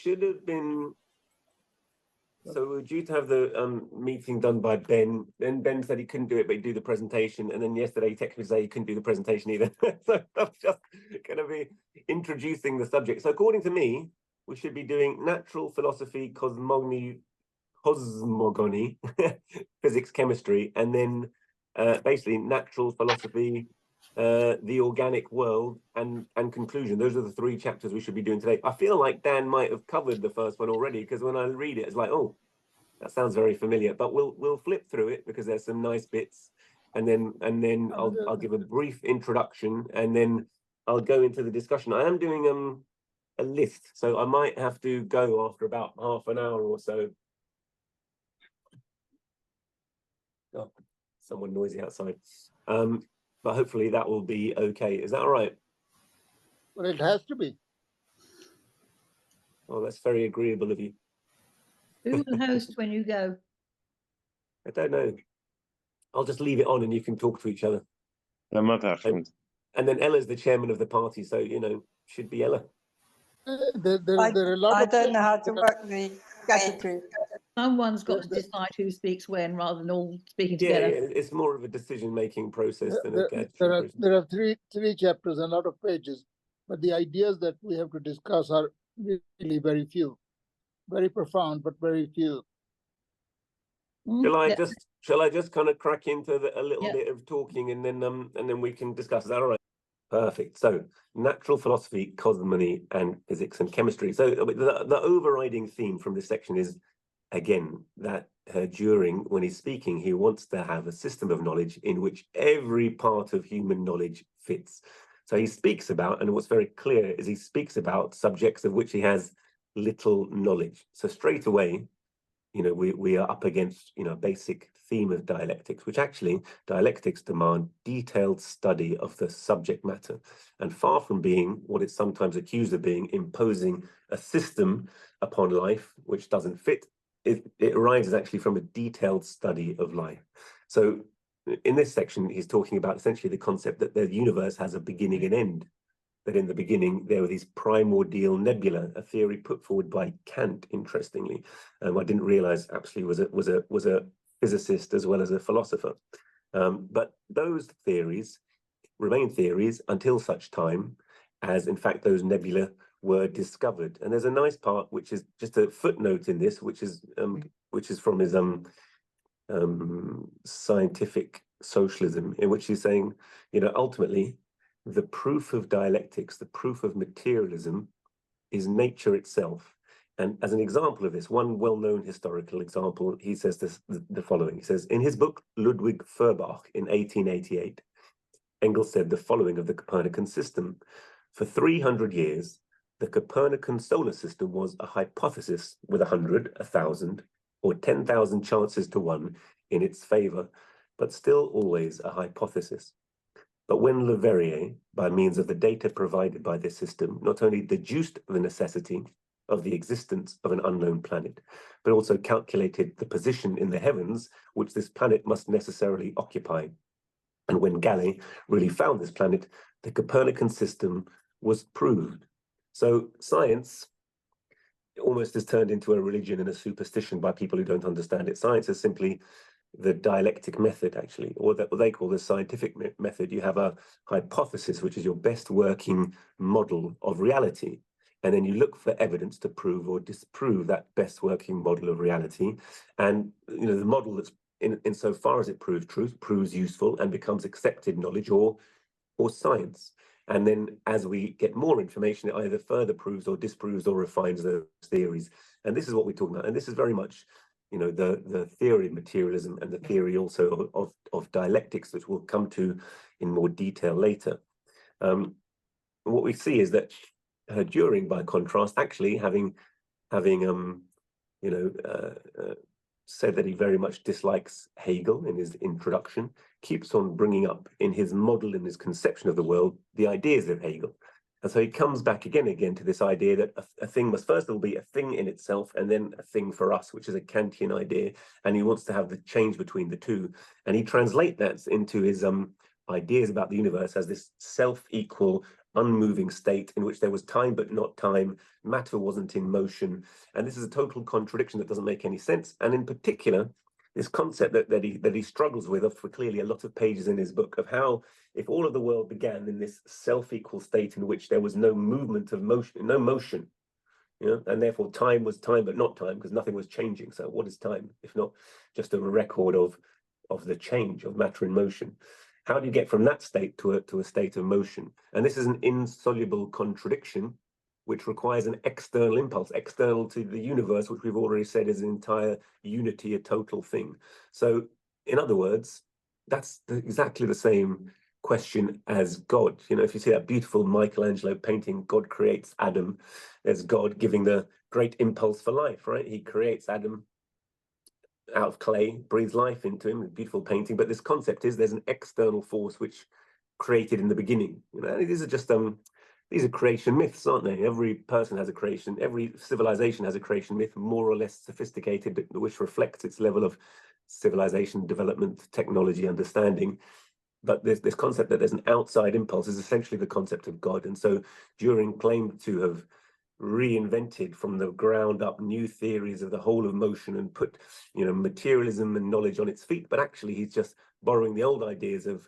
should have been. So we were due to have the meeting done by Ben. Then Ben said he couldn't do it, but he'd do the presentation. And then yesterday he texted me to say he couldn't do the presentation either. So I'm just going to be introducing the subject. So according to me, we should be doing natural philosophy, cosmogony, physics, chemistry, and then basically natural philosophy, the organic world, and conclusion. Those are the 3 chapters we should be doing today. I feel like Dan might have covered the first one already, because when I read it, it's like, oh, that sounds very familiar. But we'll flip through it because there's some nice bits, and then I'll give a brief introduction, and then I'll go into the discussion. I am doing a list, so I might have to go after about half an hour or so. Oh, someone noisy outside. But hopefully that will be okay. Is that all right? Well, it has to be. Oh, that's very agreeable of you. Who will host when you go? I don't know. I'll just leave it on and you can talk to each other. And then Ella's the chairman of the party, so, you know, should be Ella. There are a lot I of don't know how to work the gadgetry. Someone's got to decide who speaks when, rather than all speaking together. Yeah, it's more of a decision-making process than a gadget. There are three chapters and a lot of pages, but the ideas that we have to discuss are really very few, very profound, but very few. Shall I just kind of crack into a little bit of talking, and then we can discuss? Is that all right? Perfect. So, natural philosophy, cosmogony, and physics and chemistry. So, the overriding theme from this section is, again, that Dühring, when he's speaking, he wants to have a system of knowledge in which every part of human knowledge fits. So he speaks about, and what's very clear is he speaks about subjects of which he has little knowledge. So straight away, you know, we are up against, you know, a basic theme of dialectics, which actually dialectics demand detailed study of the subject matter. And far from being what it's sometimes accused of being, imposing a system upon life which doesn't fit, it arises actually from a detailed study of life. So in this section, he's talking about essentially the concept that the universe has a beginning and end. That in the beginning, there were these primordial nebula, a theory put forward by Kant, interestingly. I didn't realize actually was a physicist as well as a philosopher. But those theories remain theories until such time as, in fact, those nebula were discovered. And there's a nice part, which is just a footnote in this, which is from his scientific socialism, in which he's saying, you know, ultimately, the proof of dialectics, the proof of materialism, is nature itself. And as an example of this, one well-known historical example, he says the following. He says, in his book, Ludwig Feuerbach, in 1888, Engels said the following of the Copernican system. For 300 years, the Copernican solar system was a hypothesis with 100, 1,000, or 10,000 chances to 1 in its favor, but still always a hypothesis. But when Leverrier, by means of the data provided by this system, not only deduced the necessity of the existence of an unknown planet, but also calculated the position in the heavens which this planet must necessarily occupy. And when Galilei really found this planet, the Copernican system was proved. So science almost has turned into a religion and a superstition by people who don't understand it. Science is simply the dialectic method, actually, or what they call the scientific method. You have a hypothesis, which is your best working model of reality. And then you look for evidence to prove or disprove that best working model of reality. And, you know, the model that's insofar as it proves truth, proves useful and becomes accepted knowledge or science. And then as we get more information, it either further proves or disproves or refines those theories. And this is what we're talking about. And this is very much, you know, the theory of materialism and the theory also of dialectics, which we'll come to in more detail later. What we see is that Dühring, by contrast, actually having said that he very much dislikes Hegel in his introduction, keeps on bringing up in his model, in his conception of the world, the ideas of Hegel. And so he comes back again and again to this idea that a thing must first of all be a thing in itself and then a thing for us, which is a Kantian idea. And he wants to have the change between the two. And he translates that into his ideas about the universe as this self-equal, unmoving state in which there was time but not time, matter wasn't in motion. And this is a total contradiction that doesn't make any sense. And in particular, this concept that he struggles with for clearly a lot of pages in his book, of how if all of the world began in this self-equal state in which there was no movement of motion, no motion, you know, and therefore time was time but not time because nothing was changing. So what is time if not just a record of the change of matter in motion? How do you get from that state to a state of motion? And this is an insoluble contradiction which requires an external impulse, external to the universe, which we've already said is an entire unity, a total thing. So in other words, that's exactly the same question as God. You know, if you see that beautiful Michelangelo painting, God creates Adam, there's God giving the great impulse for life, right? He creates Adam out of clay, breathes life into him, a beautiful painting. But this concept is there's an external force which created in the beginning. You know, these are just these are creation myths, aren't they? Every person has a creation, every civilization has a creation myth, more or less sophisticated, which reflects its level of civilization, development, technology, understanding. But this concept that there's an outside impulse is essentially the concept of God. And so Dühring claimed to have reinvented from the ground up new theories of the whole of motion and put, you know, materialism and knowledge on its feet. But actually, he's just borrowing the old ideas of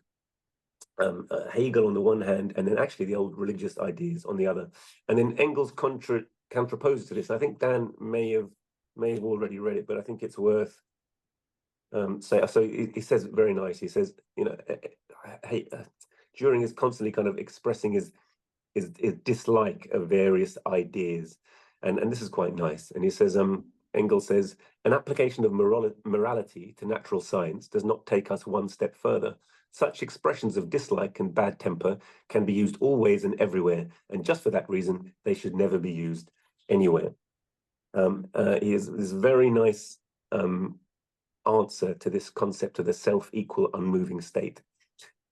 Hegel on the one hand, and then actually the old religious ideas on the other. And then Engels counterposes to this. I think Dan may have already read it, but I think it's worth so he says very nice. He says, you know, Dühring is constantly kind of expressing his dislike of various ideas, and this is quite nice. And he says, Engels says, an application of morality to natural science does not take us one step further. Such expressions of dislike and bad temper can be used always and everywhere, and just for that reason, they should never be used anywhere. He has this very nice answer to this concept of the self-equal unmoving state.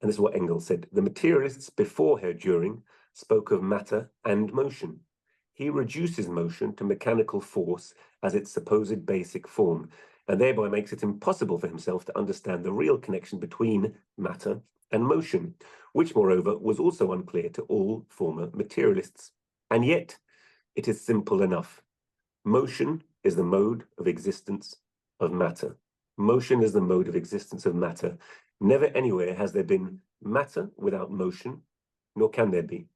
And this is what Engels said. The materialists before Herr Dühring spoke of matter and motion. He reduces motion to mechanical force as its supposed basic form, and thereby makes it impossible for himself to understand the real connection between matter and motion, which, moreover, was also unclear to all former materialists. And yet, it is simple enough. Motion is the mode of existence of matter. Motion is the mode of existence of matter. Never anywhere has there been matter without motion, nor can there be.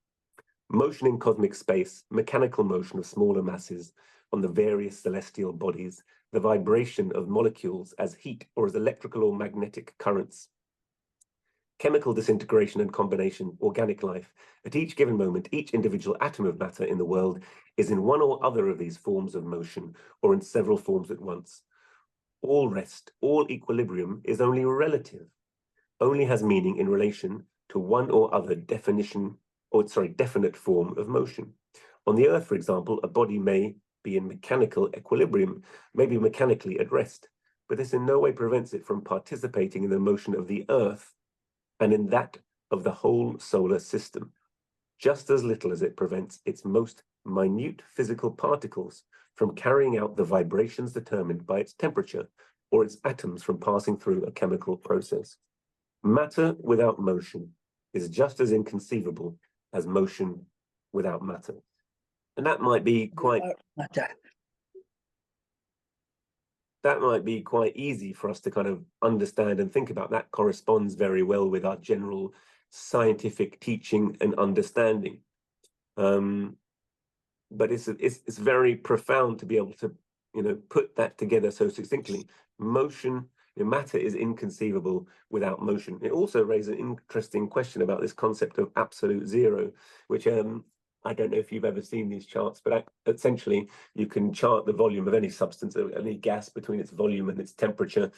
Motion in cosmic space, mechanical motion of smaller masses on the various celestial bodies, the vibration of molecules as heat or as electrical or magnetic currents, chemical disintegration and combination, organic life. At each given moment, each individual atom of matter in the world is in one or other of these forms of motion, or in several forms at once. All rest, all equilibrium is only relative, only has meaning in relation to one or other definite form of motion. On the Earth, for example, a body may be in mechanical equilibrium, may be mechanically at rest, but this in no way prevents it from participating in the motion of the Earth and in that of the whole solar system, just as little as it prevents its most minute physical particles from carrying out the vibrations determined by its temperature, or its atoms from passing through a chemical process. Matter without motion is just as inconceivable as motion without matter. And that might be quite easy for us to kind of understand and think about. That corresponds very well with our general scientific teaching and understanding. But it's very profound to be able to, you know, put that together so succinctly. Motion, matter is inconceivable without motion. It also raises an interesting question about this concept of absolute zero, which I don't know if you've ever seen these charts, but essentially you can chart the volume of any substance, any gas, between its volume and its temperature,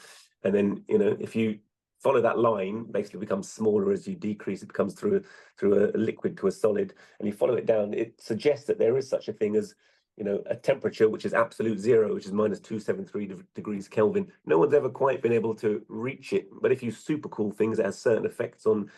and then, you know, if you follow that line, basically becomes smaller as you decrease. It becomes through a liquid to a solid, and you follow it down. It suggests that there is such a thing as, you know, a temperature which is absolute zero, which is minus 273 degrees Kelvin. No one's ever quite been able to reach it. But if you supercool things, it has certain effects on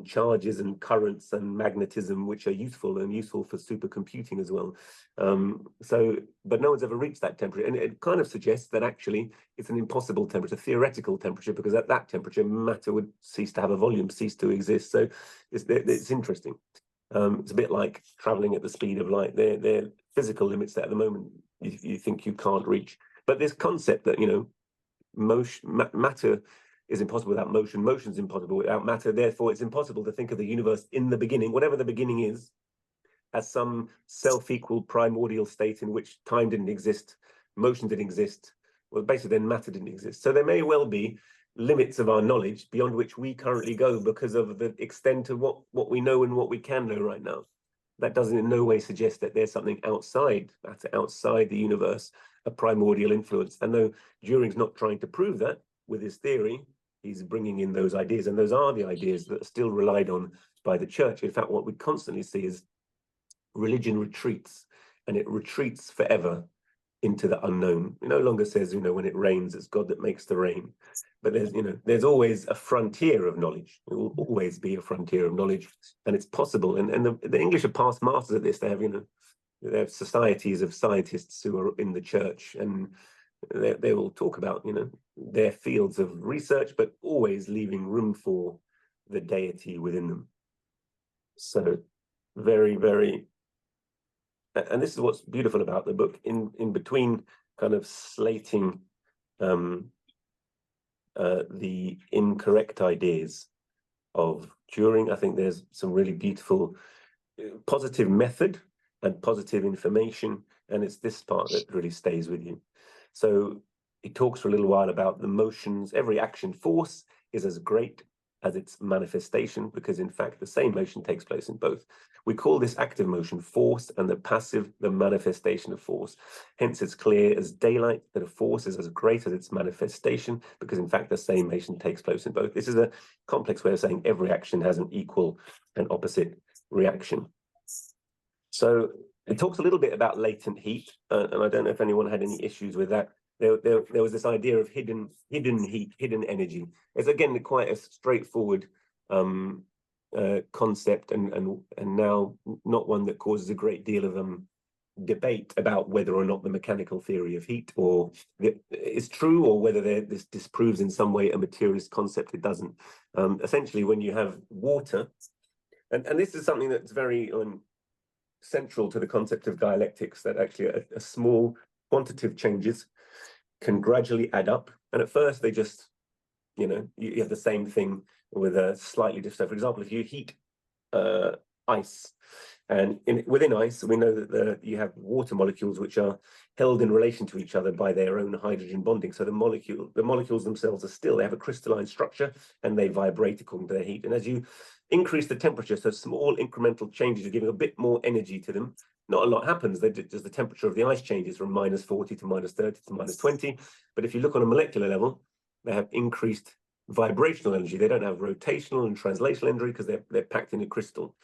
charges and currents and magnetism, which are useful for supercomputing as well. But no one's ever reached that temperature. And it kind of suggests that actually it's an impossible temperature, theoretical temperature, because at that temperature, matter would cease to have a volume, cease to exist. So it's interesting. It's a bit like traveling at the speed of light. They're physical limits that at the moment you think you can't reach. But this concept that, you know, matter is impossible without motion, motion's impossible without matter, therefore it's impossible to think of the universe in the beginning, whatever the beginning is, as some self-equal primordial state in which time didn't exist, motion didn't exist, well, basically then matter didn't exist. So there may well be limits of our knowledge beyond which we currently go because of the extent of what we know and what we can know right now. That doesn't in no way suggest that there's something outside matter, outside the universe, a primordial influence. And though Dühring's not trying to prove that with his theory, he's bringing in those ideas, and those are the ideas that are still relied on by the church. In fact, what we constantly see is religion retreats, and it retreats forever into the unknown. It no longer says, you know, when it rains, it's God that makes the rain. But there's, you know, there's always a frontier of knowledge. There will always be a frontier of knowledge, and it's possible. And the English are past masters at this. They have, you know, they have societies of scientists who are in the church, and they will talk about, you know, their fields of research, but always leaving room for the deity within them. So very, very, and this is what's beautiful about the book, in between kind of slating the incorrect ideas of Dühring, I think there's some really beautiful positive method and positive information, and it's this part that really stays with you. So he talks for a little while about the motions. Every action force is as great as its manifestation, because in fact the same motion takes place in both. We call this active motion force, and the passive the manifestation of force. Hence it's clear as daylight that a force is as great as its manifestation, because in fact the same motion takes place in both. This is a complex way of saying every action has an equal and opposite reaction. So it talks a little bit about latent heat, and I don't know if anyone had any issues with that. There was this idea of hidden heat, hidden energy. It's again quite a straightforward concept, and now not one that causes a great deal of debate about whether or not the mechanical theory of heat is true, or whether this disproves in some way a materialist concept. It doesn't. Essentially, when you have water, and this is something that's very central to the concept of dialectics, that actually a small quantitative changes can gradually add up, and at first they just, you know, you have the same thing with a slightly different. So for example, if you heat ice, and within ice we know that you have water molecules which are held in relation to each other by their own hydrogen bonding. So the molecules themselves are still, they have a crystalline structure, and they vibrate according to their heat. And as you increase the temperature, so small incremental changes are giving a bit more energy to them. Not a lot happens. Just the temperature of the ice changes from -40 to -30 to -20. But if you look on a molecular level, they have increased vibrational energy. They don't have rotational and translational energy because they're packed in a crystal.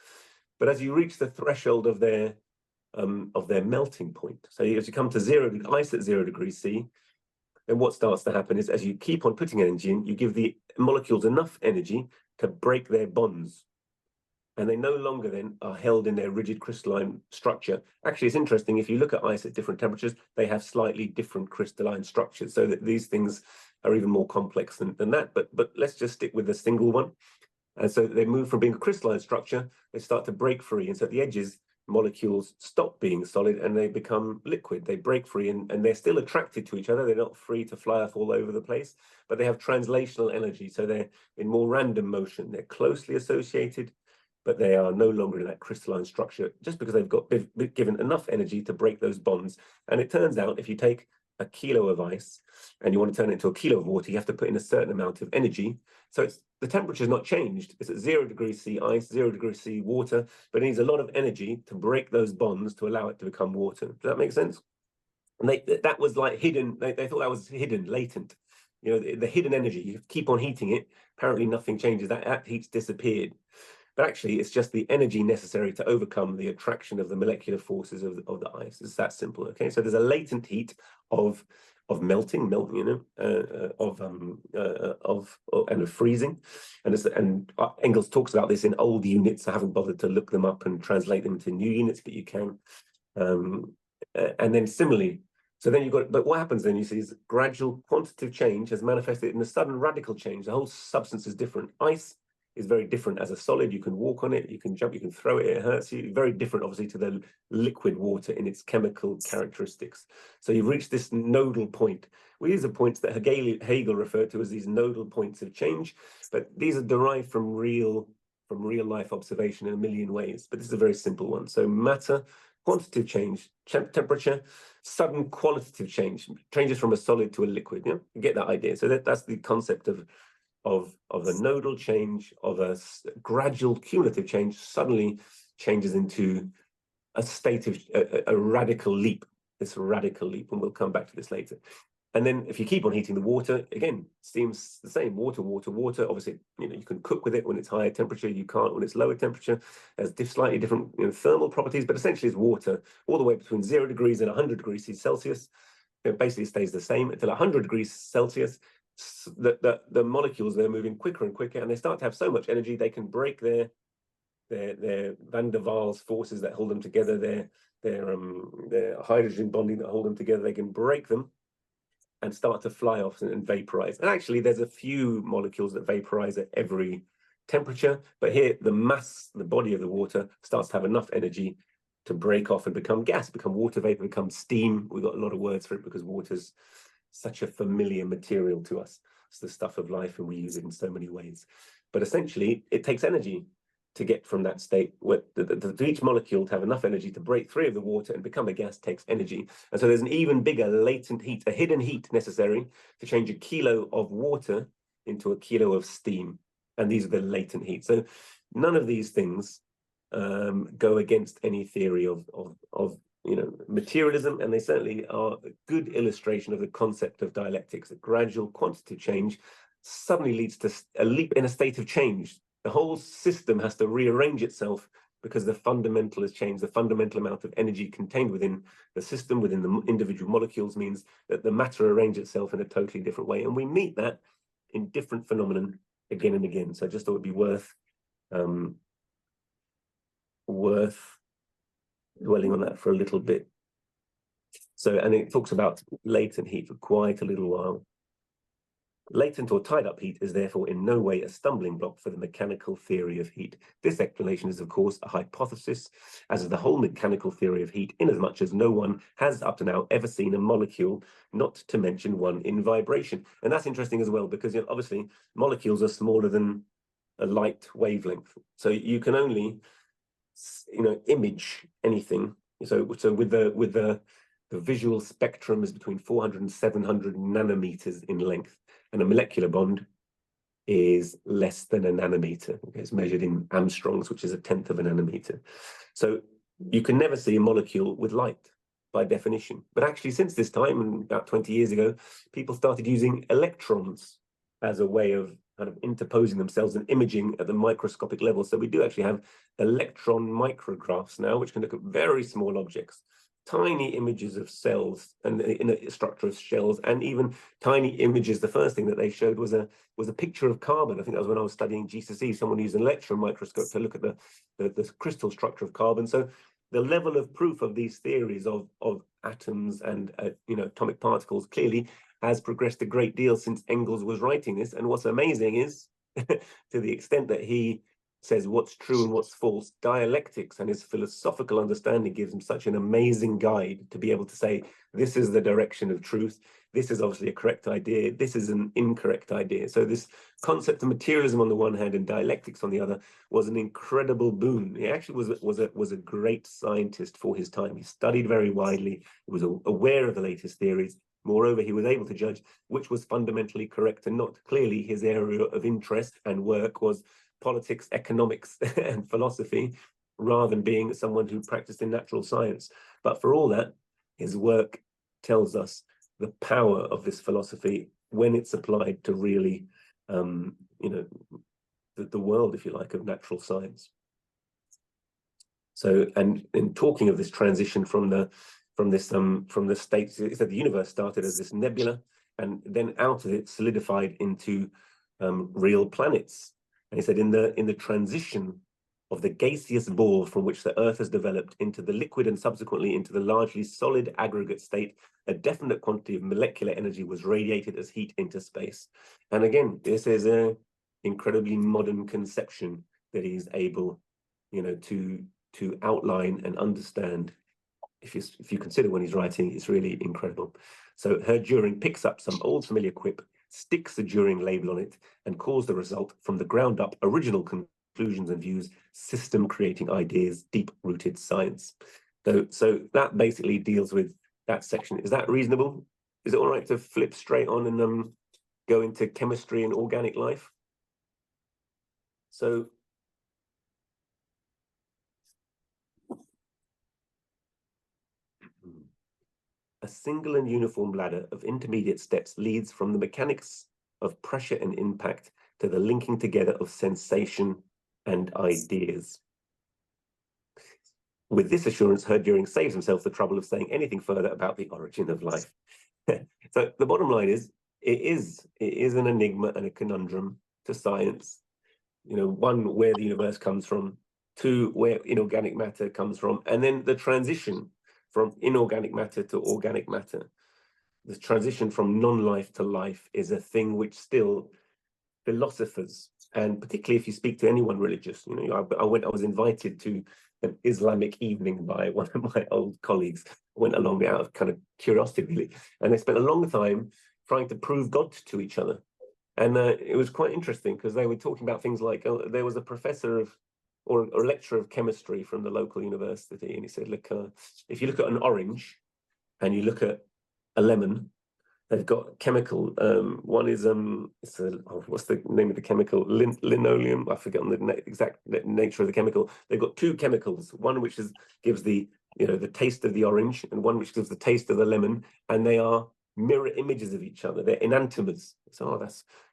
But as you reach the threshold of their melting point, so as you come to ice at 0 degrees C, then what starts to happen is, as you keep on putting energy in, you give the molecules enough energy to break their bonds, and they no longer then are held in their rigid crystalline structure. Actually, it's interesting, if you look at ice at different temperatures, they have slightly different crystalline structures, so that these things are even more complex than that. But let's just stick with a single one. And so they move from being a crystalline structure, they start to break free, and so at the edges, molecules stop being solid and they become liquid. They break free, and they're still attracted to each other. They're not free to fly off all over the place, but they have translational energy, so they're in more random motion. They're closely associated, but they are no longer in that crystalline structure, just because they've got given enough energy to break those bonds. And it turns out, if you take a kilo of ice and you want to turn it into a kilo of water, you have to put in a certain amount of energy. So the temperature is not changed. It's at 0 degrees C ice, 0 degrees C water, but it needs a lot of energy to break those bonds to allow it to become water. Does that make sense? And that was like hidden. They thought that was hidden, latent. You know, the hidden energy. You keep on heating it. Apparently, nothing changes. That heat's disappeared. But actually, it's just the energy necessary to overcome the attraction of the molecular forces of the ice. It's that simple. Okay, so there's a latent heat of melting, you know, and of freezing, and Engels talks about this in old units. I haven't bothered to look them up and translate them to new units, but you can. And then similarly, so then you've got, but what happens then, you see, is gradual quantitative change has manifested in a sudden radical change. The whole substance is different. Ice is very different as a solid. You can walk on it, you can jump, you can throw it, it hurts you. Very different, obviously, to the liquid water in its chemical characteristics. So you've reached this nodal point. Well, these are points that Hegel referred to as these nodal points of change, but these are derived from real life observation in a million ways. But this is a very simple one. So matter, quantitative change, temperature, sudden qualitative change, changes from a solid to a liquid. Yeah, you get that idea. So that's the concept of a nodal change, of a gradual cumulative change, suddenly changes into a state of a radical leap. This radical leap, and we'll come back to this later. And then if you keep on heating the water, again, steam's the same. Water. Obviously, you can cook with it when it's higher temperature. You can't when it's lower temperature. There's slightly different thermal properties, but essentially it's water all the way between 0 degrees and 100 degrees Celsius. It basically stays the same until 100 degrees Celsius. The molecules, they're moving quicker and quicker, and they start to have so much energy they can break their van der Waals forces that hold them together, their hydrogen bonding that hold them together. They can break them and start to fly off and vaporize. And actually, there's a few molecules that vaporize at every temperature, but here the mass, the body of the water, starts to have enough energy to break off and become gas, become water vapor, become steam. We've got a lot of words for it because water's such a familiar material to us. It's the stuff of life, and we use it in so many ways. But essentially, it takes energy to get from that state, where to each molecule to have enough energy to break free of the water and become a gas takes energy. And so there's an even bigger latent heat, a hidden heat necessary to change a kilo of water into a kilo of steam. And these are the latent heat. So none of these things go against any theory of materialism, and they certainly are a good illustration of the concept of dialectics. That gradual quantitative change suddenly leads to a leap in a state of change. The whole system has to rearrange itself because the fundamental has changed. The fundamental amount of energy contained within the system, within the individual molecules, means that the matter arranges itself in a totally different way. And we meet that in different phenomenon again and again. So I just thought it would be worth dwelling on that for a little bit. So, and it talks about latent heat for quite a little while. Latent or tied-up heat is therefore in no way a stumbling block for the mechanical theory of heat. This explanation is, of course, a hypothesis, as is the whole mechanical theory of heat, inasmuch as no one has up to now ever seen a molecule, not to mention one in vibration. And that's interesting as well, because obviously molecules are smaller than a light wavelength. So you can only, image anything. So with the visual spectrum is between 400 and 700 nanometers in length. And a molecular bond is less than a nanometer. Okay, it's measured in Armstrongs, which is 1/10 of a nanometer. So you can never see a molecule with light by definition. But actually, since this time, and about 20 years ago, people started using electrons as a way of kind of interposing themselves and imaging at the microscopic level. So we do actually have electron micrographs now, which can look at very small objects, tiny images of cells and in a structure of shells, and even tiny images. The first thing that they showed was a picture of carbon. I think that was when I was studying GCSE. Someone used an electron microscope to look at the crystal structure of carbon. So the level of proof of these theories of atoms and atomic particles clearly has progressed a great deal since Engels was writing this. And what's amazing is, to the extent that he says what's true and what's false, dialectics and his philosophical understanding gives him such an amazing guide to be able to say, this is the direction of truth, this is obviously a correct idea, this is an incorrect idea. So this concept of materialism on the one hand and dialectics on the other was an incredible boon. He actually was a great scientist for his time. He studied very widely, he was aware of the latest theories. Moreover, he was able to judge which was fundamentally correct and not. Clearly, his area of interest and work was politics, economics, and philosophy, rather than being someone who practiced in natural science. But for all that, his work tells us the power of this philosophy when it's applied to really, the world, if you like, of natural science. So, and in talking of this transition from the state, he said the universe started as this nebula, and then out of it solidified into real planets. And he said in the transition of the gaseous ball from which the Earth has developed into the liquid and subsequently into the largely solid aggregate state, a definite quantity of molecular energy was radiated as heat into space. And again, this is incredibly modern conception that he's able, to outline and understand. If you consider when he's writing, it's really incredible. So Dühring picks up some old familiar quip, sticks the Dühring label on it, and calls the result from the ground up original conclusions and views, system creating ideas, deep-rooted science. So that basically deals with that section. Is that reasonable? Is it all right to flip straight on and go into chemistry and organic life? So a single and uniform ladder of intermediate steps leads from the mechanics of pressure and impact to the linking together of sensation and ideas. With this assurance, Dühring saves himself the trouble of saying anything further about the origin of life. So the bottom line is, it is an enigma and a conundrum to science. One, where the universe comes from; two, where inorganic matter comes from; and then the transition from inorganic matter to organic matter. The transition from non-life to life is a thing which still philosophers, and particularly if you speak to anyone religious, I was invited to an Islamic evening by one of my old colleagues. I went along out of kind of curiosity, really, and they spent a long time trying to prove God to each other. And it was quite interesting because they were talking about things like, there was a professor or a lecturer of chemistry from the local university, and he said, look, if you look at an orange and you look at a lemon, they've got chemical. One is what's the name of the chemical? Linoleum. I've forgotten the exact nature of the chemical. They've got two chemicals. One which gives the the taste of the orange, and one which gives the taste of the lemon, and they are mirror images of each other. They're enantiomers. So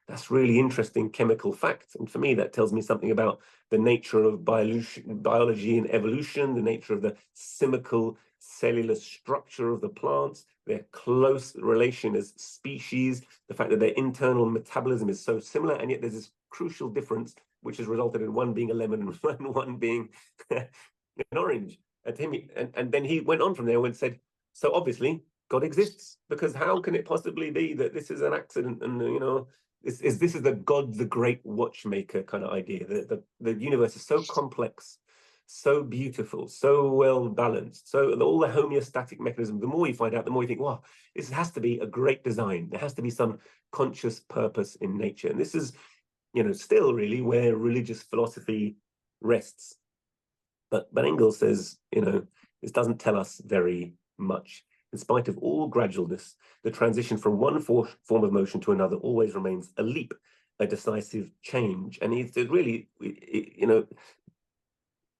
that's really interesting chemical fact. And for me, that tells me something about the nature of biology and evolution, the nature of the chemical cellular structure of the plants, their close relation as species, the fact that their internal metabolism is so similar, and yet there's this crucial difference which has resulted in one being a lemon and one being an orange. And then he went on from there and said, so obviously God exists, because how can it possibly be that this is an accident? And this is the God, the great watchmaker kind of idea. The universe is so complex, so beautiful, so well balanced, so all the homeostatic mechanism. The more you find out, the more you think, wow, this has to be a great design. There has to be some conscious purpose in nature. And this is, still really where religious philosophy rests. But Engels says, this doesn't tell us very much. In spite of all gradualness, the transition from one form of motion to another always remains a leap, a decisive change. And it's really,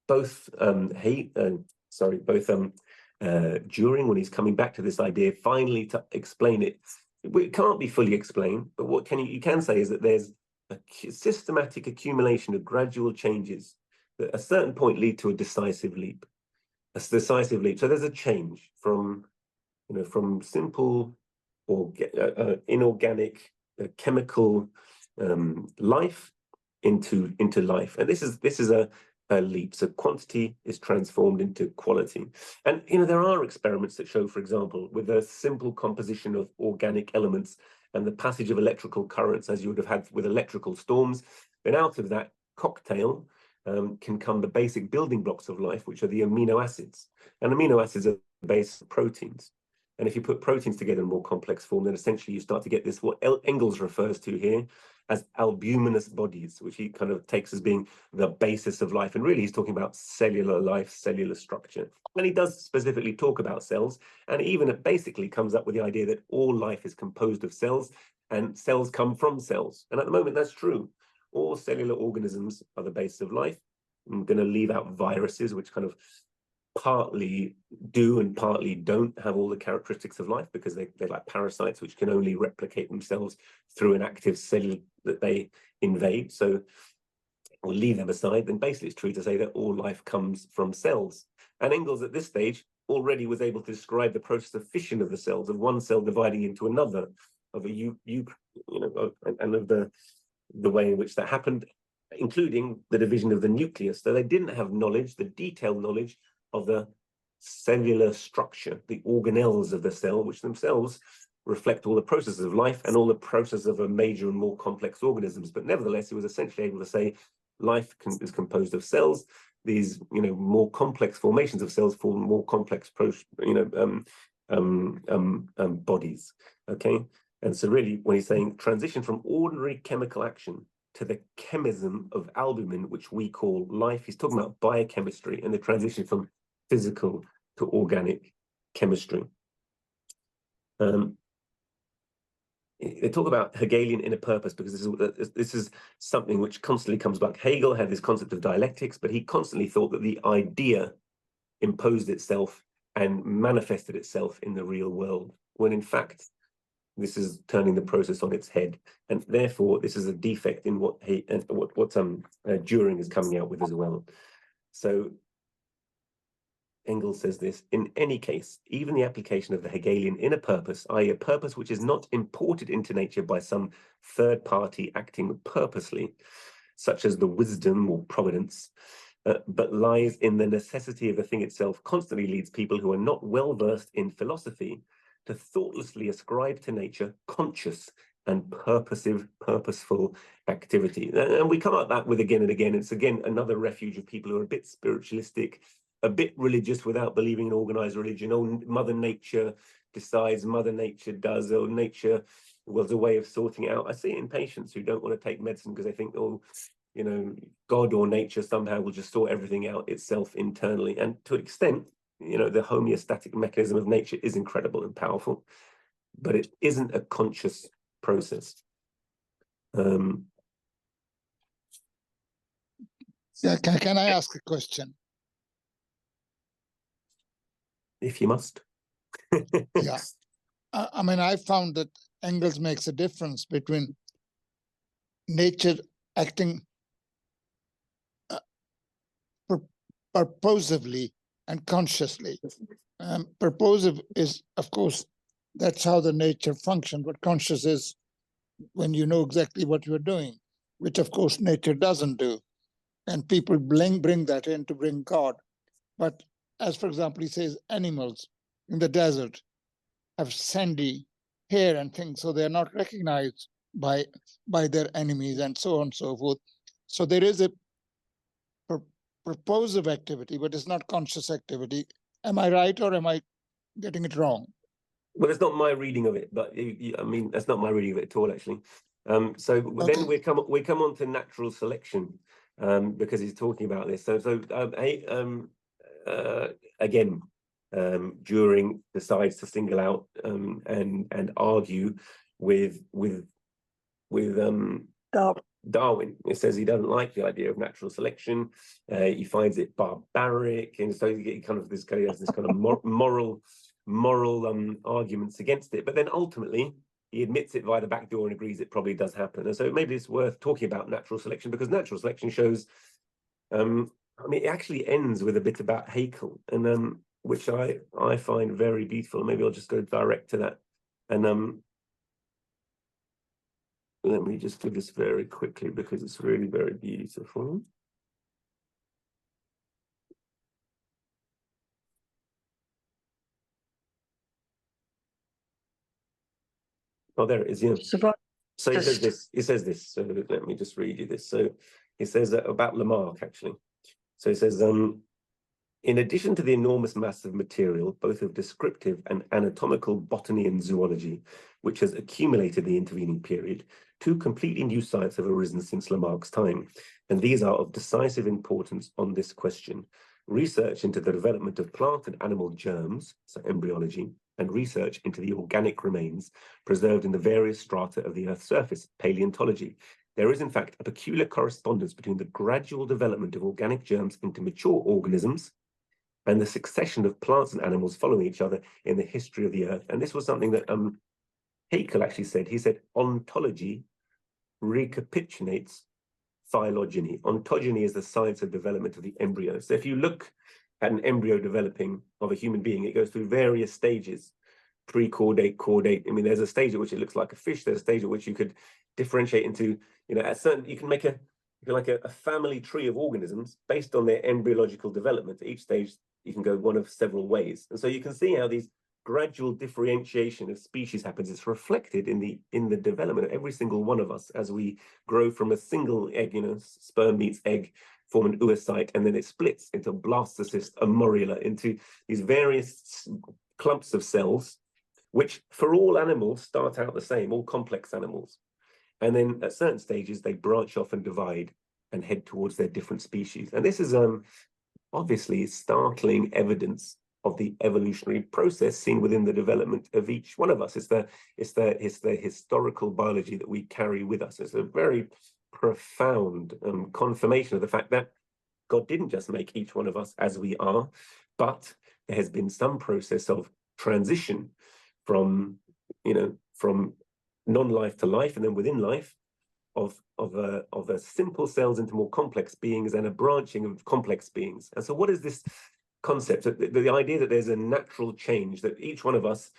both Dühring, when he's coming back to this idea, finally to explain it, it can't be fully explained, but what you can say is that there's a systematic accumulation of gradual changes that at a certain point lead to a decisive leap. So there's a change from simple or inorganic chemical life into life, and this is a leap. So quantity is transformed into quality, and there are experiments that show, for example, with a simple composition of organic elements and the passage of electrical currents, as you would have had with electrical storms, then out of that cocktail can come the basic building blocks of life, which are the amino acids. And amino acids are the base of proteins. And if you put proteins together in more complex form, then essentially you start to get this, what Engels refers to here as albuminous bodies, which he kind of takes as being the basis of life. And really, he's talking about cellular life, cellular structure. And he does specifically talk about cells. And even it basically comes up with the idea that all life is composed of cells, and cells come from cells. And at the moment, that's true. All cellular organisms are the basis of life. I'm going to leave out viruses, which kind of partly do and partly don't have all the characteristics of life, because they're like parasites which can only replicate themselves through an active cell that they invade. So we'll leave them aside. Then basically it's true to say that all life comes from cells. And Engels at this stage already was able to describe the process of fission of the cells, of one cell dividing into another, of and of the way in which that happened, including the division of the nucleus. So they didn't have knowledge, the detailed knowledge of the cellular structure, the organelles of the cell, which themselves reflect all the processes of life and all the processes of a major and more complex organisms. But nevertheless, he was essentially able to say life is composed of cells. These, more complex formations of cells form more complex, bodies. Okay, and so really, when he's saying transition from ordinary chemical action to the chemism of albumin, which we call life, he's talking about biochemistry and the transition from physical to organic chemistry. They talk about Hegelian inner purpose because this is something which constantly comes back. Hegel had this concept of dialectics, but he constantly thought that the idea imposed itself and manifested itself in the real world, when in fact this is turning the process on its head, and therefore this is a defect in what Dühring is coming out with as well. So Engels says this: in any case, even the application of the Hegelian inner purpose, i.e. a purpose which is not imported into nature by some third party acting purposely, such as the wisdom or providence, but lies in the necessity of the thing itself, constantly leads people who are not well versed in philosophy to thoughtlessly ascribe to nature conscious and purposeful activity. And we come at that with again and again. It's again another refuge of people who are a bit spiritualistic, a bit religious without believing in organized religion. Oh, Mother Nature decides, Mother Nature does, or nature was a way of sorting it out. I see it in patients who don't want to take medicine because they think, oh, God or nature somehow will just sort everything out itself internally. And to an extent, the homeostatic mechanism of nature is incredible and powerful, but it isn't a conscious process. Can I ask a question? If you must. Yeah. I mean, I found that Engels makes a difference between nature acting purposively and consciously. Purposive is, of course, that's how the nature functions, but conscious is when you know exactly what you're doing, which of course nature doesn't do. And people bring that in to bring God. But as, for example, he says animals in the desert have sandy hair and things, so they're not recognized by their enemies and so on and so forth. So there is a purposive activity, but it's not conscious activity. Am I right, or am I getting it wrong? Well, it's not my reading of it, but I mean, that's not my reading of it at all, actually. So Okay. then we come on to natural selection, because he's talking about this. Again, Dühring decides to single out and argue with Darwin. It says he doesn't like the idea of natural selection. He finds it barbaric, and so you get kind of this kind of moral arguments against it. But then ultimately he admits it via the back door and agrees it probably does happen. And so maybe it's worth talking about natural selection, because natural selection shows, I mean, it actually ends with a bit about Haeckel, and which I find very beautiful. Maybe I'll just go direct to that. And let me just do this very quickly because it's really very beautiful. Oh, there it is. Yeah. So he says this. So let me just read you this. So he says about Lamarck, actually. So he says, in addition to the enormous mass of material, both of descriptive and anatomical botany and zoology, which has accumulated the intervening period, two completely new sciences have arisen since Lamarck's time, and these are of decisive importance on this question: research into the development of plant and animal germs, so embryology, and research into the organic remains preserved in the various strata of the Earth's surface, paleontology. There is, in fact, a peculiar correspondence between the gradual development of organic germs into mature organisms and the succession of plants and animals following each other in the history of the Earth. And this was something that Haeckel actually said. He said, ontology recapitulates phylogeny. Ontogeny is the science of development of the embryo. So if you look at an embryo developing of a human being, it goes through various stages: pre-chordate, chordate. I mean, there's a stage at which it looks like a fish. There's a stage at which you could differentiate into, at certain, you can make a family tree of organisms based on their embryological development. At each stage, you can go one of several ways. And so you can see how these gradual differentiation of species happens, it's reflected in the development of every single one of us as we grow from a single egg, sperm meets egg, form an oocyte, and then it splits into blastocyst, a morula, into these various clumps of cells, which for all animals start out the same, all complex animals. And then at certain stages, they branch off and divide and head towards their different species. And this is obviously startling evidence of the evolutionary process seen within the development of each one of us. It's the historical biology that we carry with us. It's a very profound confirmation of the fact that God didn't just make each one of us as we are, but there has been some process of transition from non-life to life, and then within life, of a simple cells into more complex beings, and a branching of complex beings. And so what is this concept? The idea that there's a natural change, that each one of us,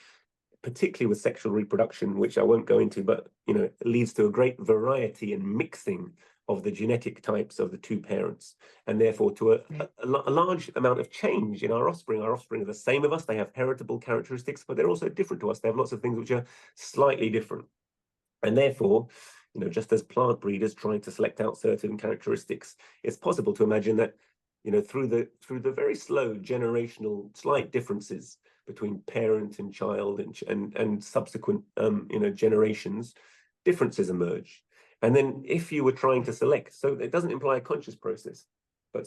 particularly with sexual reproduction, which I won't go into, but leads to a great variety and mixing of the genetic types of the two parents, and therefore to a large amount of change in our offspring. Our offspring are the same of us, they have heritable characteristics, but they're also different to us. They have lots of things which are slightly different. And therefore, just as plant breeders trying to select out certain characteristics, it's possible to imagine that, through the very slow generational slight differences between parent and child and subsequent generations, differences emerge. And then if you were trying to select, so it doesn't imply a conscious process, but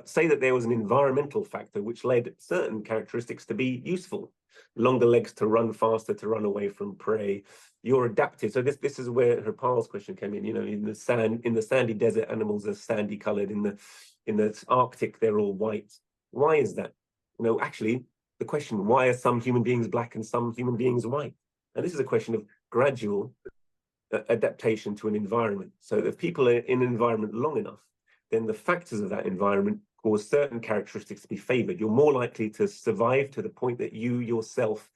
say that there was an environmental factor which led certain characteristics to be useful, longer legs to run faster, to run away from prey. You're adapted. So this is where Harpal's question came in. In the sandy desert, animals are sandy colored. In the Arctic, they're all white. Why is that? Actually, the question, why are some human beings black and some human beings white? And this is a question of gradual adaptation to an environment. So if people are in an environment long enough, then the factors of that environment cause certain characteristics to be favored. You're more likely to survive to the point that you yourself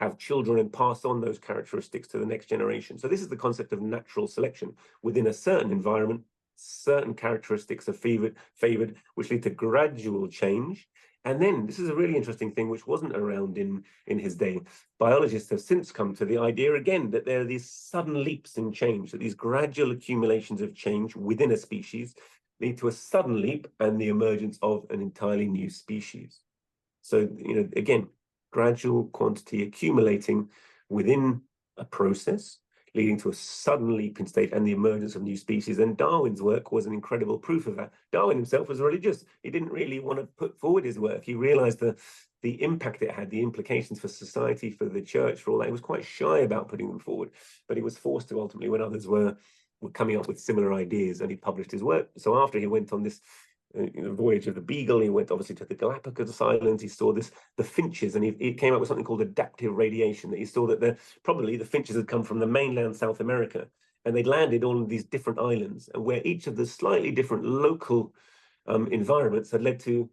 have children and pass on those characteristics to the next generation. So this is the concept of natural selection. Within a certain environment, certain characteristics are favored, which lead to gradual change. And then this is a really interesting thing which wasn't around in his day. Biologists have since come to the idea again that there are these sudden leaps in change, that these gradual accumulations of change within a species lead to a sudden leap and the emergence of an entirely new species. So, again, gradual quantity accumulating within a process, leading to a sudden leap in state and the emergence of new species. And Darwin's work was an incredible proof of that. Darwin himself was religious. He didn't really want to put forward his work. He realized the impact it had, the implications for society, for the church, for all that. He was quite shy about putting them forward, but he was forced to ultimately when others were coming up with similar ideas, and he published his work. So after he went on this voyage of the Beagle, he went obviously to the Galapagos Islands. He saw the finches, and he came up with something called adaptive radiation. That he saw that probably the finches had come from the mainland South America, and they'd landed on these different islands, and where each of the slightly different local environments had led to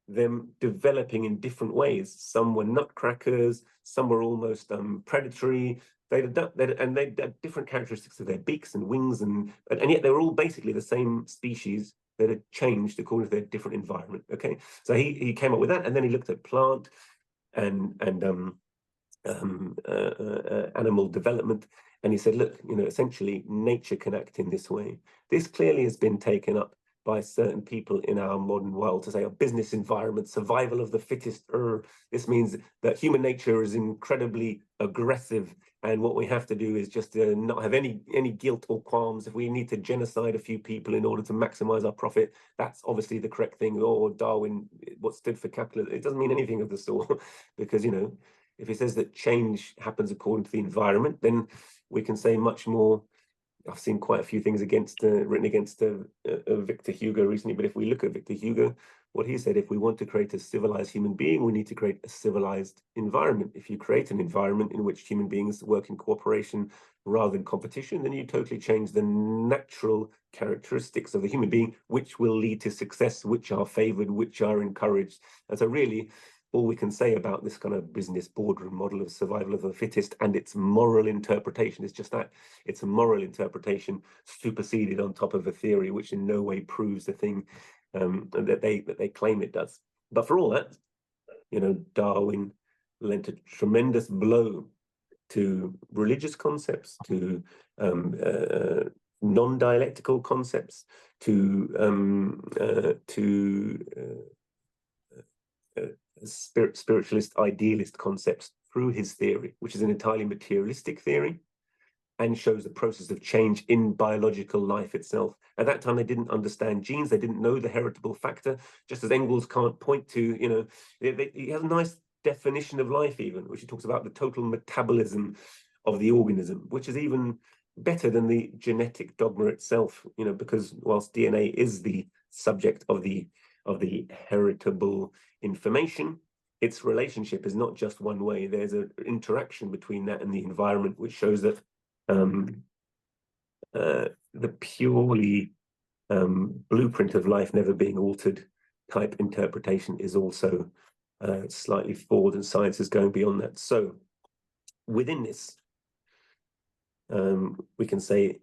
them developing in different ways. Some were nutcrackers, some were almost predatory. They'd had different characteristics of their beaks and wings, and yet they were all basically the same species that had changed according to their different environment. Okay, so he came up with that, and then he looked at plant and animal development, and he said, look, essentially nature can act in this way. This clearly has been taken up by certain people in our modern world to say a business environment, survival of the fittest. This means that human nature is incredibly aggressive, and what we have to do is just not have any guilt or qualms. If we need to genocide a few people in order to maximize our profit, that's obviously the correct thing. Or Darwin, what stood for capitalism, it doesn't mean anything of the sort, because if he says that change happens according to the environment, then we can say much more. I've seen quite a few things written against Victor Hugo recently, but if we look at Victor Hugo, what he said, if we want to create a civilized human being, we need to create a civilized environment. If you create an environment in which human beings work in cooperation rather than competition, then you totally change the natural characteristics of the human being, which will lead to success, which are favored, which are encouraged. And so really, all we can say about this kind of business boardroom model of survival of the fittest and its moral interpretation is just that. It's a moral interpretation superseded on top of a theory which in no way proves the thing that they claim it does. But for all that, Darwin, lent a tremendous blow to religious concepts, to non-dialectical concepts, to spiritualist, idealist concepts through his theory, which is an entirely materialistic theory and shows the process of change in biological life itself. At that time, they didn't understand genes. They didn't know the heritable factor, just as Engels can't point to, you know, he has a nice definition of life even, which he talks about the total metabolism of the organism, which is even better than the genetic dogma itself, you know, because whilst DNA is the subject of the heritable information, its relationship is not just one way. There's an interaction between that and the environment, which shows that the purely blueprint of life never being altered type interpretation is also slightly forward, and science is going beyond that. So within this, we can say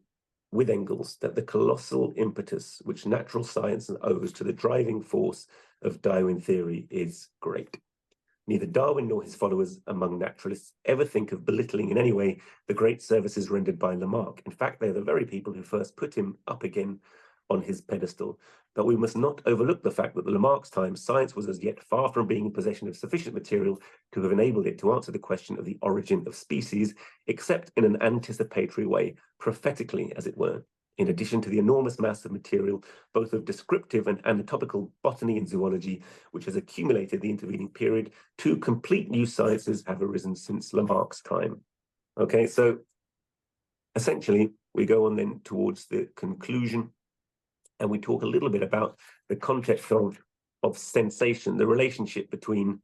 with Engels that the colossal impetus which natural science owes to the driving force of Darwin theory is great. Neither Darwin nor his followers among naturalists ever think of belittling in any way the great services rendered by Lamarck. In fact, they're the very people who first put him up again on his pedestal. But we must not overlook the fact that at Lamarck's time, science was as yet far from being in possession of sufficient material to have enabled it to answer the question of the origin of species, except in an anticipatory way, prophetically, as it were. In addition to the enormous mass of material, both of descriptive and anatomical botany and zoology, which has accumulated the intervening period, two complete new sciences have arisen since Lamarck's time. Okay, so essentially, we go on then towards the conclusion, and we talk a little bit about the context of sensation, the relationship between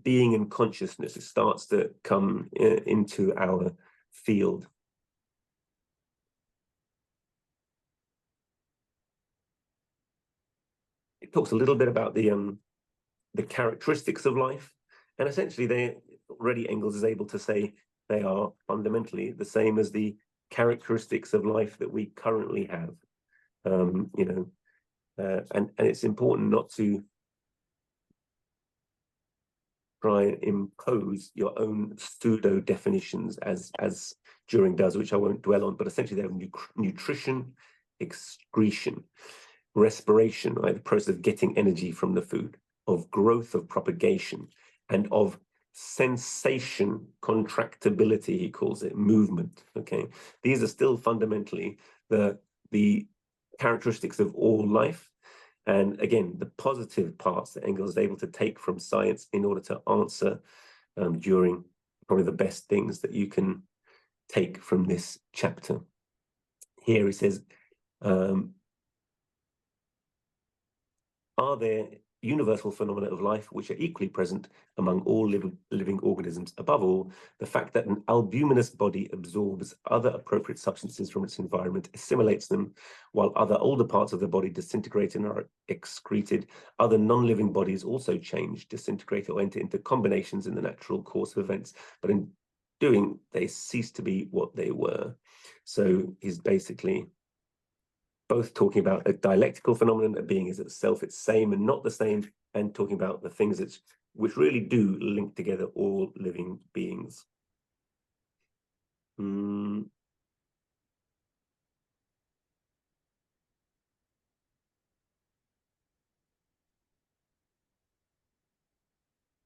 being and consciousness. It starts to come into our field. It talks a little bit about the characteristics of life, and essentially already Engels is able to say they are fundamentally the same as the characteristics of life that we currently have. You know, and it's important not to try and impose your own pseudo definitions as Dühring does, which I won't dwell on, but essentially they have nutrition, excretion, respiration, right, the process of getting energy from the food, of growth, of propagation, and of sensation, contractibility, he calls it, movement. Okay, these are still fundamentally the characteristics of all life. And again, the positive parts that Engels is able to take from science in order to answer Dühring, probably the best things that you can take from this chapter. Here he says, are there universal phenomena of life which are equally present among all living organisms? Above all, the fact that an albuminous body absorbs other appropriate substances from its environment, assimilates them, while other older parts of the body disintegrate and are excreted. Other non-living bodies also change, disintegrate, or enter into combinations in the natural course of events, but in doing, they cease to be what they were. So he's basically both talking about a dialectical phenomenon, that being is itself its same and not the same, and talking about the things which really do link together all living beings.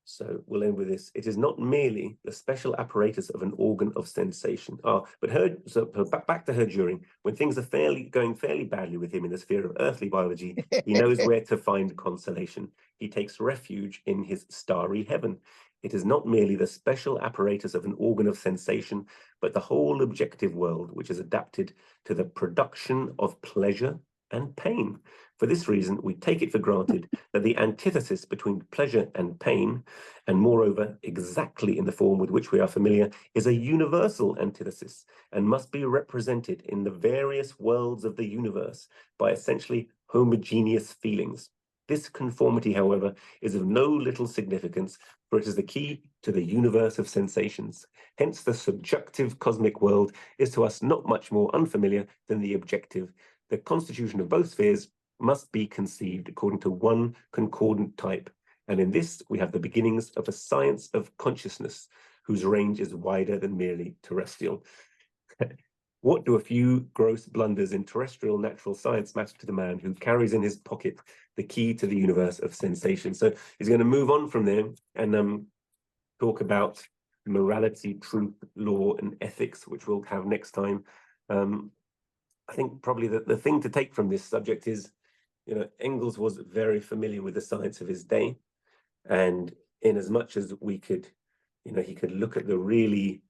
So we'll end with this. It is not merely the special apparatus of an organ of sensation. But back to Dühring. When things are going fairly badly with him in the sphere of earthly biology, he knows where to find consolation. He takes refuge in his starry heaven. It is not merely the special apparatus of an organ of sensation, but the whole objective world, which is adapted to the production of pleasure and pain. For this reason, we take it for granted that the antithesis between pleasure and pain, and moreover, exactly in the form with which we are familiar, is a universal antithesis and must be represented in the various worlds of the universe by essentially homogeneous feelings. This conformity, however, is of no little significance, for it is the key to the universe of sensations. Hence, the subjective cosmic world is to us not much more unfamiliar than the objective. The constitution of both spheres must be conceived according to one concordant type, And in this, we have the beginnings of a science of consciousness, whose range is wider than merely terrestrial. What do a few gross blunders in terrestrial natural science matter to the man who carries in his pocket the key to the universe of sensation? So he's going to move on from there and talk about morality, truth, law, and ethics, which we'll have next time. I think probably the thing to take from this subject is, Engels was very familiar with the science of his day. And in as much as we could, he could look at the really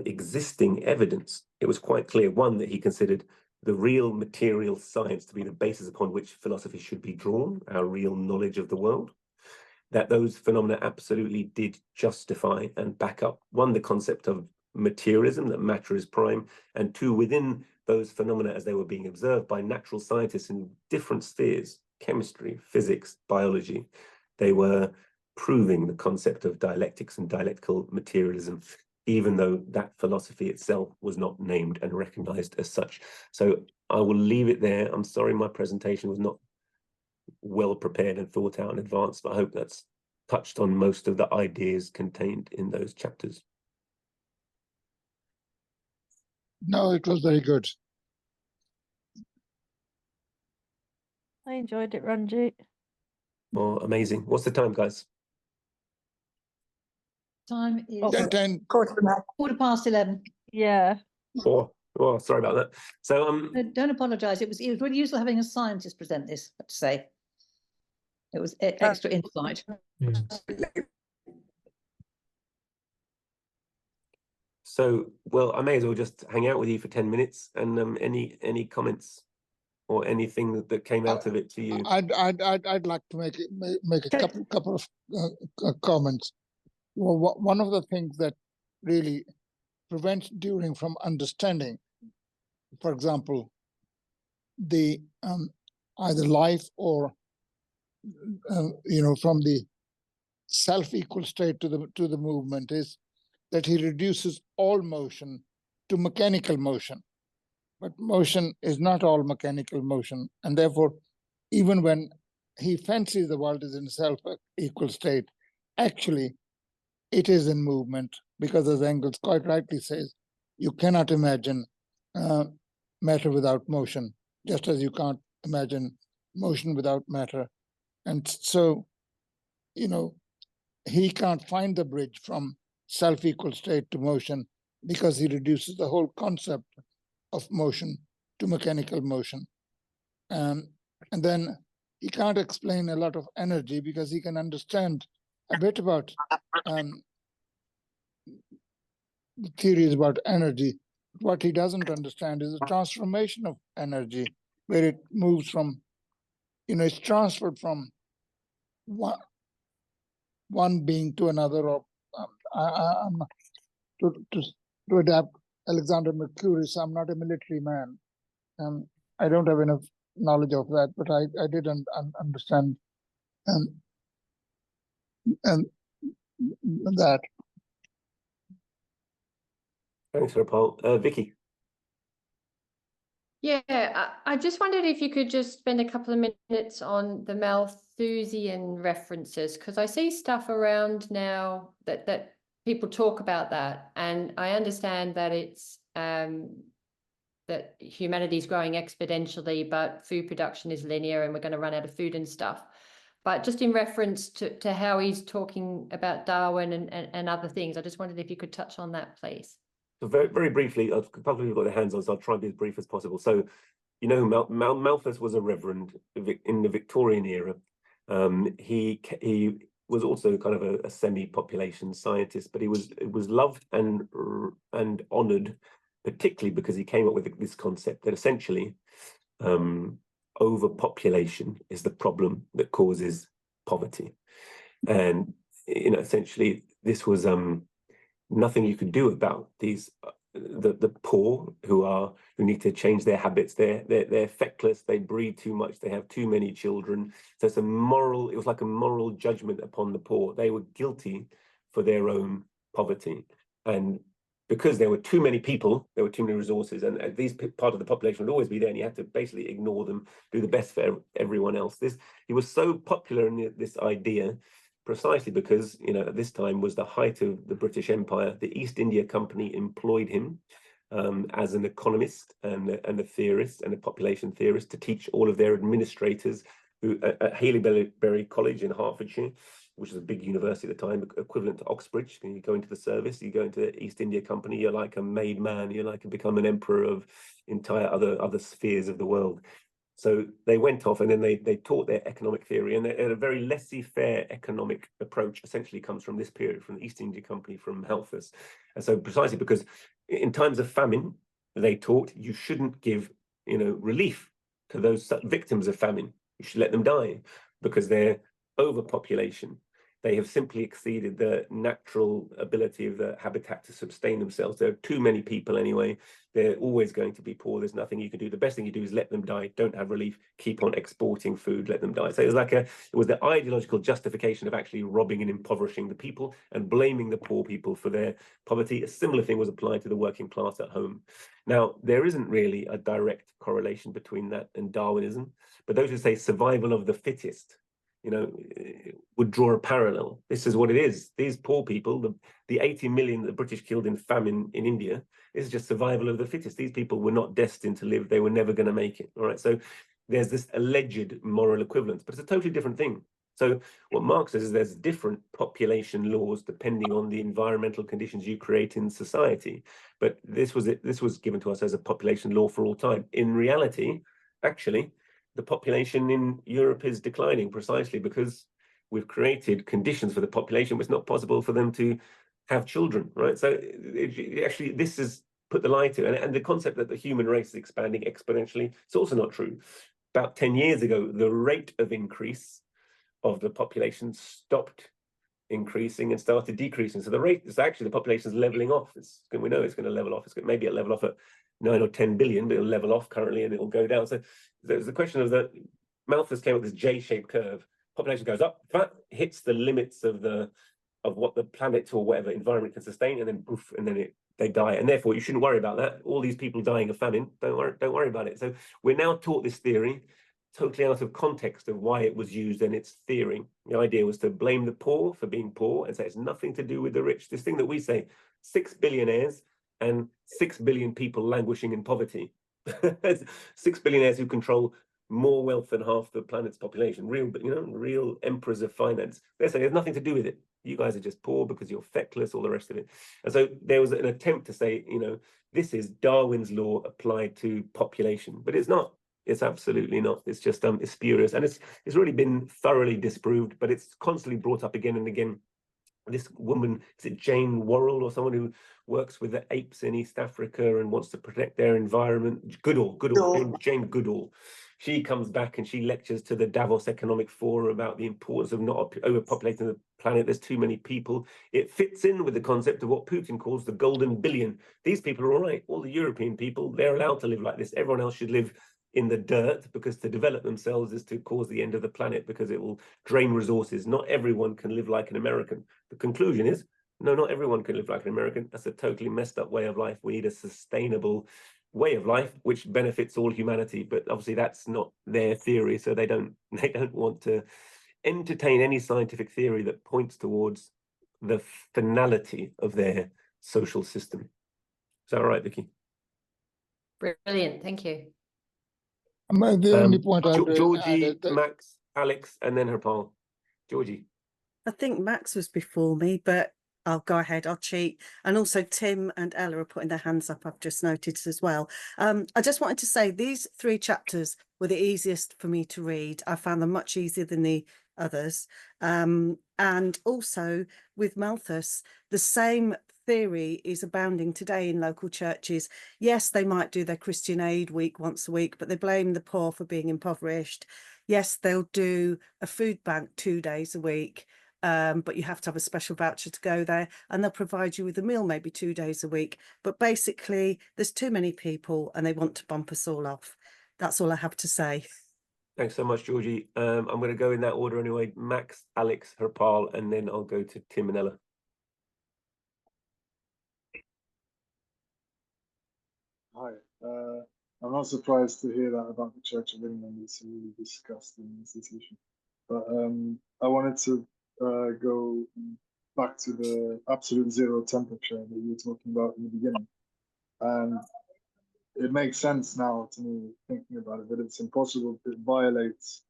existing evidence, it was quite clear, one, that he considered the real material science to be the basis upon which philosophy should be drawn, our real knowledge of the world, that those phenomena absolutely did justify and back up, one, the concept of materialism, that matter is prime, and two, within those phenomena as they were being observed by natural scientists in different spheres, chemistry, physics, biology, they were proving the concept of dialectics and dialectical materialism, even though that philosophy itself was not named and recognized as such. So I will leave it there. I'm sorry my presentation was not well prepared and thought out in advance, but I hope that's touched on most of the ideas contained in those chapters. No, it was very good. I enjoyed it, Ranjeet. Oh, amazing. What's the time, guys? Time is Oh, 10. Quarter past. 11:15. Yeah. Oh, sorry about that. So Don't apologise. It was really useful having a scientist present this, I have to say. It was extra insight. So, well, I may as well just hang out with you for 10 minutes and any comments or anything that came out of it to you. I'd like to make a couple of comments. Well, one of the things that really prevents Dühring from understanding, for example, the either life or from the self-equal state to the movement, is that he reduces all motion to mechanical motion. But motion is not all mechanical motion, and therefore, even when he fancies the world is in self-equal state, actually it is in movement, because as Engels quite rightly says, you cannot imagine matter without motion, just as you can't imagine motion without matter. And so, he can't find the bridge from self-equal state to motion, because he reduces the whole concept of motion to mechanical motion. And then he can't explain a lot of energy, because he can understand a bit about the theories about energy. What he doesn't understand is the transformation of energy, where it moves from, it's transferred from one being to another, or to adapt Alexander Mercurius. I'm not a military man. I don't have enough knowledge of that, but I did understand and that. Thanks, Paul. Vicky. Yeah, I just wondered if you could just spend a couple of minutes on the Malthusian references, because I see stuff around now that people talk about that, and I understand that it's that humanity is growing exponentially, but food production is linear, and we're going to run out of food and stuff. But just in reference to how he's talking about Darwin and other things, I just wondered if you could touch on that, please. So very, very briefly, I've probably got their hands on, so I'll try and be as brief as possible. So, Malthus was a reverend in the Victorian era. He was also kind of a semi-population scientist, but he was loved and honoured, particularly because he came up with this concept that essentially overpopulation is the problem that causes poverty, and essentially this was nothing you could do about these the poor who need to change their habits. They're feckless, they breed too much, they have too many children. So it was like a moral judgment upon the poor. They were guilty for their own poverty, and because there were too many people, there were too many resources, and these part of the population would always be there, and you had to basically ignore them, do the best for everyone else. He was so popular in this idea precisely because, you know, at this time was the height of the British Empire. The East India Company employed him as an economist and a theorist and a population theorist to teach all of their administrators who at Haileybury College in Hertfordshire, which is a big university at the time, equivalent to Oxbridge. You go into the service, you go into the East India Company, you're like a made man, you're like become an emperor of entire other spheres of the world. So they went off and then they taught their economic theory, and a very laissez-faire economic approach essentially comes from this period, from the East India Company, from Malthus. And so precisely because in times of famine, they taught you shouldn't give, you know, relief to those victims of famine. You should let them die because they're overpopulation. They have simply exceeded the natural ability of the habitat to sustain themselves. There are too many people anyway. They're always going to be poor. There's nothing you can do. The best thing you do is let them die. Don't have relief. Keep on exporting food. Let them die. So it was like it was the ideological justification of actually robbing and impoverishing the people and blaming the poor people for their poverty. A similar thing was applied to the working class at home. Now, there isn't really a direct correlation between that and Darwinism, but those who say survival of the fittest, you know, would draw a parallel. This is what it is. These poor people, the 80 million that the British killed in famine in India, is just survival of the fittest. These people were not destined to live. They were never going to make it. All right. So there's this alleged moral equivalence, but it's a totally different thing. So what Marx says is there's different population laws depending on the environmental conditions you create in society. But this was given to us as a population law for all time. In reality, actually, the population in Europe is declining precisely because we've created conditions for the population where it's not possible for them to have children, right? So actually, this has put the lie to, and the concept that the human race is expanding exponentially, it's also not true. About 10 years ago, the rate of increase of the population stopped increasing and started decreasing. So the rate is actually the population is leveling off. We know it's going to level off. Maybe it'll level off at 9 or 10 billion, but it'll level off currently and it'll go down. So there's the question of that. Malthus came up with this J-shaped curve. Population goes up, that hits the limits of what the planet or whatever environment can sustain, and then poof, and then they die. And therefore, you shouldn't worry about that. All these people dying of famine, don't worry about it. So we're now taught this theory totally out of context of why it was used and its theory. The idea was to blame the poor for being poor and say it's nothing to do with the rich. This thing that we say, 6 billionaires and 6 billion people languishing in poverty. 6 billionaires who control more wealth than half the planet's population, real emperors of finance. They say there's nothing to do with it. You guys are just poor because you're feckless, all the rest of it. And so there was an attempt to say, this is Darwin's law applied to population, but it's not. It's absolutely not. It's just it's spurious, and it's really been thoroughly disproved, but it's constantly brought up again and again. This woman, is it Jane Worrell or someone who works with the apes in East Africa and wants to protect their environment? Goodall. Jane Goodall. She comes back and she lectures to the Davos Economic Forum about the importance of not overpopulating the planet. There's too many people. It fits in with the concept of what Putin calls the golden billion. These people are all right. All the European people, they're allowed to live like this. Everyone else should live in the dirt, because to develop themselves is to cause the end of the planet, because it will drain resources. Not everyone can live like an American. The conclusion is, no, not everyone can live like an American. That's a totally messed up way of life. We need a sustainable way of life which benefits all humanity. But obviously that's not their theory, so they don't want to entertain any scientific theory that points towards the finality of their social system. Is that all right, Vicky? Brilliant, thank you. The only point I would Georgie, add that Max, Alex, and then Harpal. Georgie. I think Max was before me, but I'll go ahead, I'll cheat. And also Tim and Ella are putting their hands up, I've just noticed as well. I just wanted to say these 3 chapters were the easiest for me to read. I found them much easier than the others. And also with Malthus, the same theory is abounding today in local churches. Yes, they might do their Christian Aid week once a week, but they blame the poor for being impoverished. Yes, they'll do a food bank 2 days a week, but you have to have a special voucher to go there, and they'll provide you with a meal maybe 2 days a week. But basically, there's too many people and they want to bump us all off. That's all I have to say. Thanks so much, Georgie. I'm going to go in that order anyway. Max, Alex, Harpal, and then I'll go to Tim and Ella. Hi. I'm not surprised to hear that about the Church of England. It's a really disgusting institution. But I wanted to go back to the absolute zero temperature that you were talking about in the beginning. And it makes sense now to me, thinking about it, that it's impossible. It violates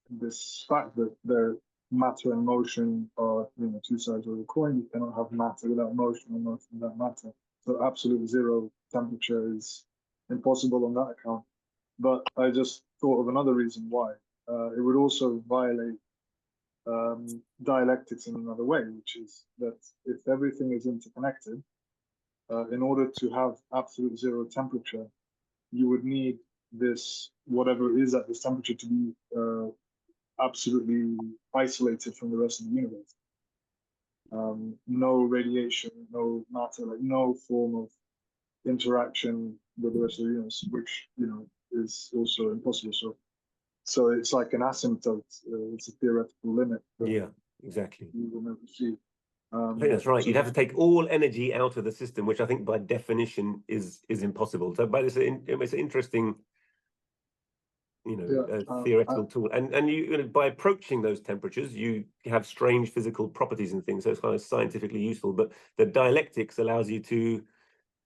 this fact that the matter and motion are, two sides of the coin. You cannot have matter without motion or motion without matter. So absolute zero temperature is impossible on that account. But I just thought of another reason why. It would also violate dialectics in another way, which is that if everything is interconnected, in order to have absolute zero temperature, you would need this, whatever is at this temperature, to be absolutely isolated from the rest of the universe. No radiation, no matter, like no form of interaction with the rest of the universe, which is also impossible. So it's like an asymptote. It's a theoretical limit. Yeah, exactly. You will never see. I think that's right. You'd have to take all energy out of the system, which I think by definition is impossible. So, but it's an interesting, theoretical tool. And you by approaching those temperatures, you have strange physical properties and things. So it's kind of scientifically useful. But the dialectics allows you to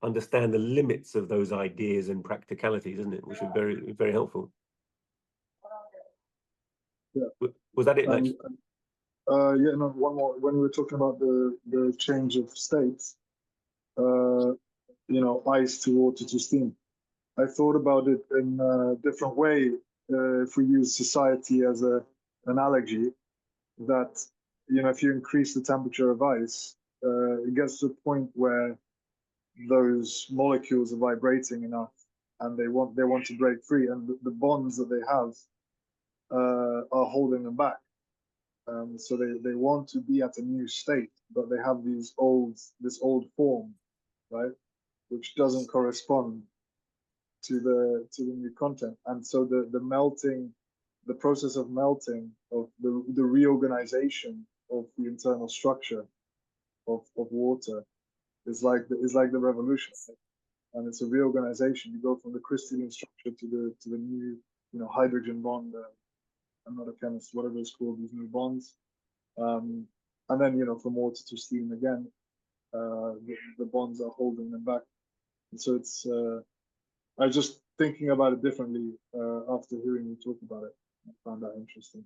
understand the limits of those ideas and practicalities, isn't it? Which is very, very helpful. Yeah. Was that it, Max? Yeah, no, one more. When we were talking about the change of states, ice to water to steam, I thought about it in a different way. If we use society as an analogy, that if you increase the temperature of ice, it gets to a point where those molecules are vibrating enough, and they want to break free, and the bonds that they have are holding them back. So they want to be at a new state, but they have this old form, right, which doesn't correspond to the new content. And so the process of melting, of the reorganization of the internal structure of water is like the revolution, right? And it's a reorganization. You go from the crystalline structure to the new hydrogen bond. I'm not a chemist, whatever it's called, these new bonds. And then, from water to steam again, the bonds are holding them back. And so it's, I was just thinking about it differently after hearing you talk about it. I found that interesting.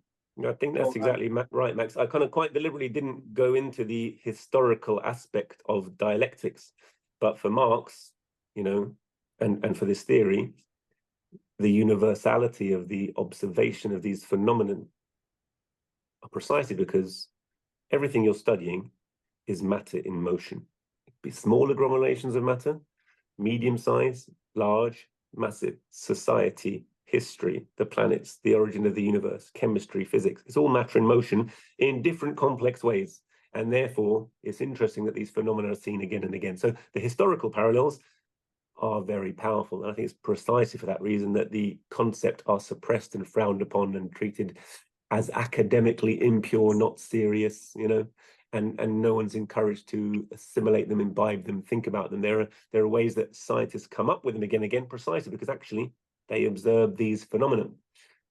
I think that's exactly right, Max. I kind of quite deliberately didn't go into the historical aspect of dialectics, but for Marx, and for this theory, the universality of the observation of these phenomena are precisely because everything you're studying is matter in motion. It could be small agglomerations of matter, medium size, large, massive, society, history, the planets, the origin of the universe, chemistry, physics. It's all matter in motion in different complex ways. And therefore, it's interesting that these phenomena are seen again and again. So the historical parallels are very powerful. And I think it's precisely for that reason that the concepts are suppressed and frowned upon and treated as academically impure, not serious, and no one's encouraged to assimilate them, imbibe them, think about them. There are ways that scientists come up with them again and again, precisely because actually they observe these phenomena.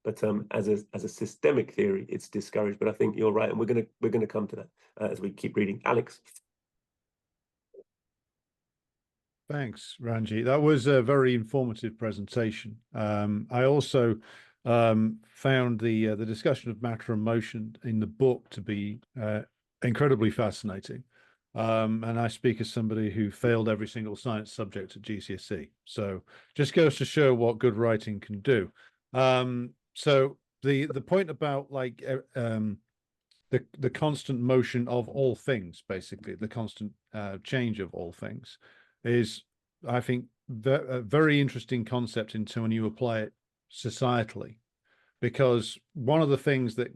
But as a systemic theory, it's discouraged. But I think you're right, and we're gonna come to that as we keep reading. Alex. Thanks, Ranjeet. That was a very informative presentation. I also found the discussion of matter and motion in the book to be incredibly fascinating. And I speak as somebody who failed every single science subject at GCSE. So just goes to show what good writing can do. So the point about the constant motion of all things, basically the constant change of all things, is, I think, a very interesting concept into when you apply it societally, because one of the things that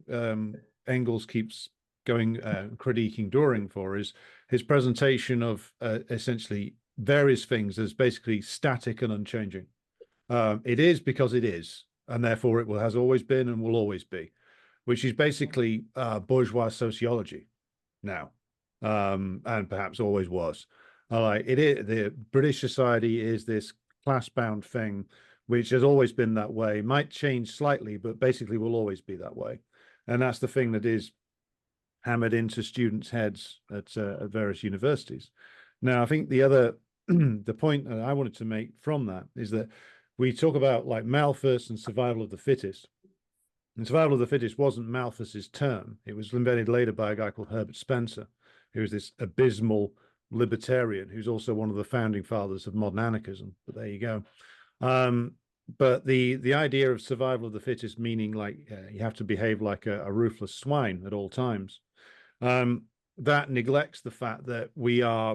Engels keeps going critiquing Dühring for is his presentation of essentially various things as basically static and unchanging. It is because it is, and therefore it has always been and will always be, which is basically bourgeois sociology now, and perhaps always was. It is, the British society is this class-bound thing, which has always been that way. Might change slightly, but basically will always be that way. And that's the thing that is hammered into students' heads at various universities. Now, I think the other, the point that I wanted to make from that is that we talk about like Malthus and survival of the fittest. And survival of the fittest wasn't Malthus's term. It was invented later by a guy called Herbert Spencer, who was this abysmal libertarian, who's also one of the founding fathers of modern anarchism. But there you go. But the idea of survival of the fittest, meaning like you have to behave like a ruthless swine at all times, that neglects the fact that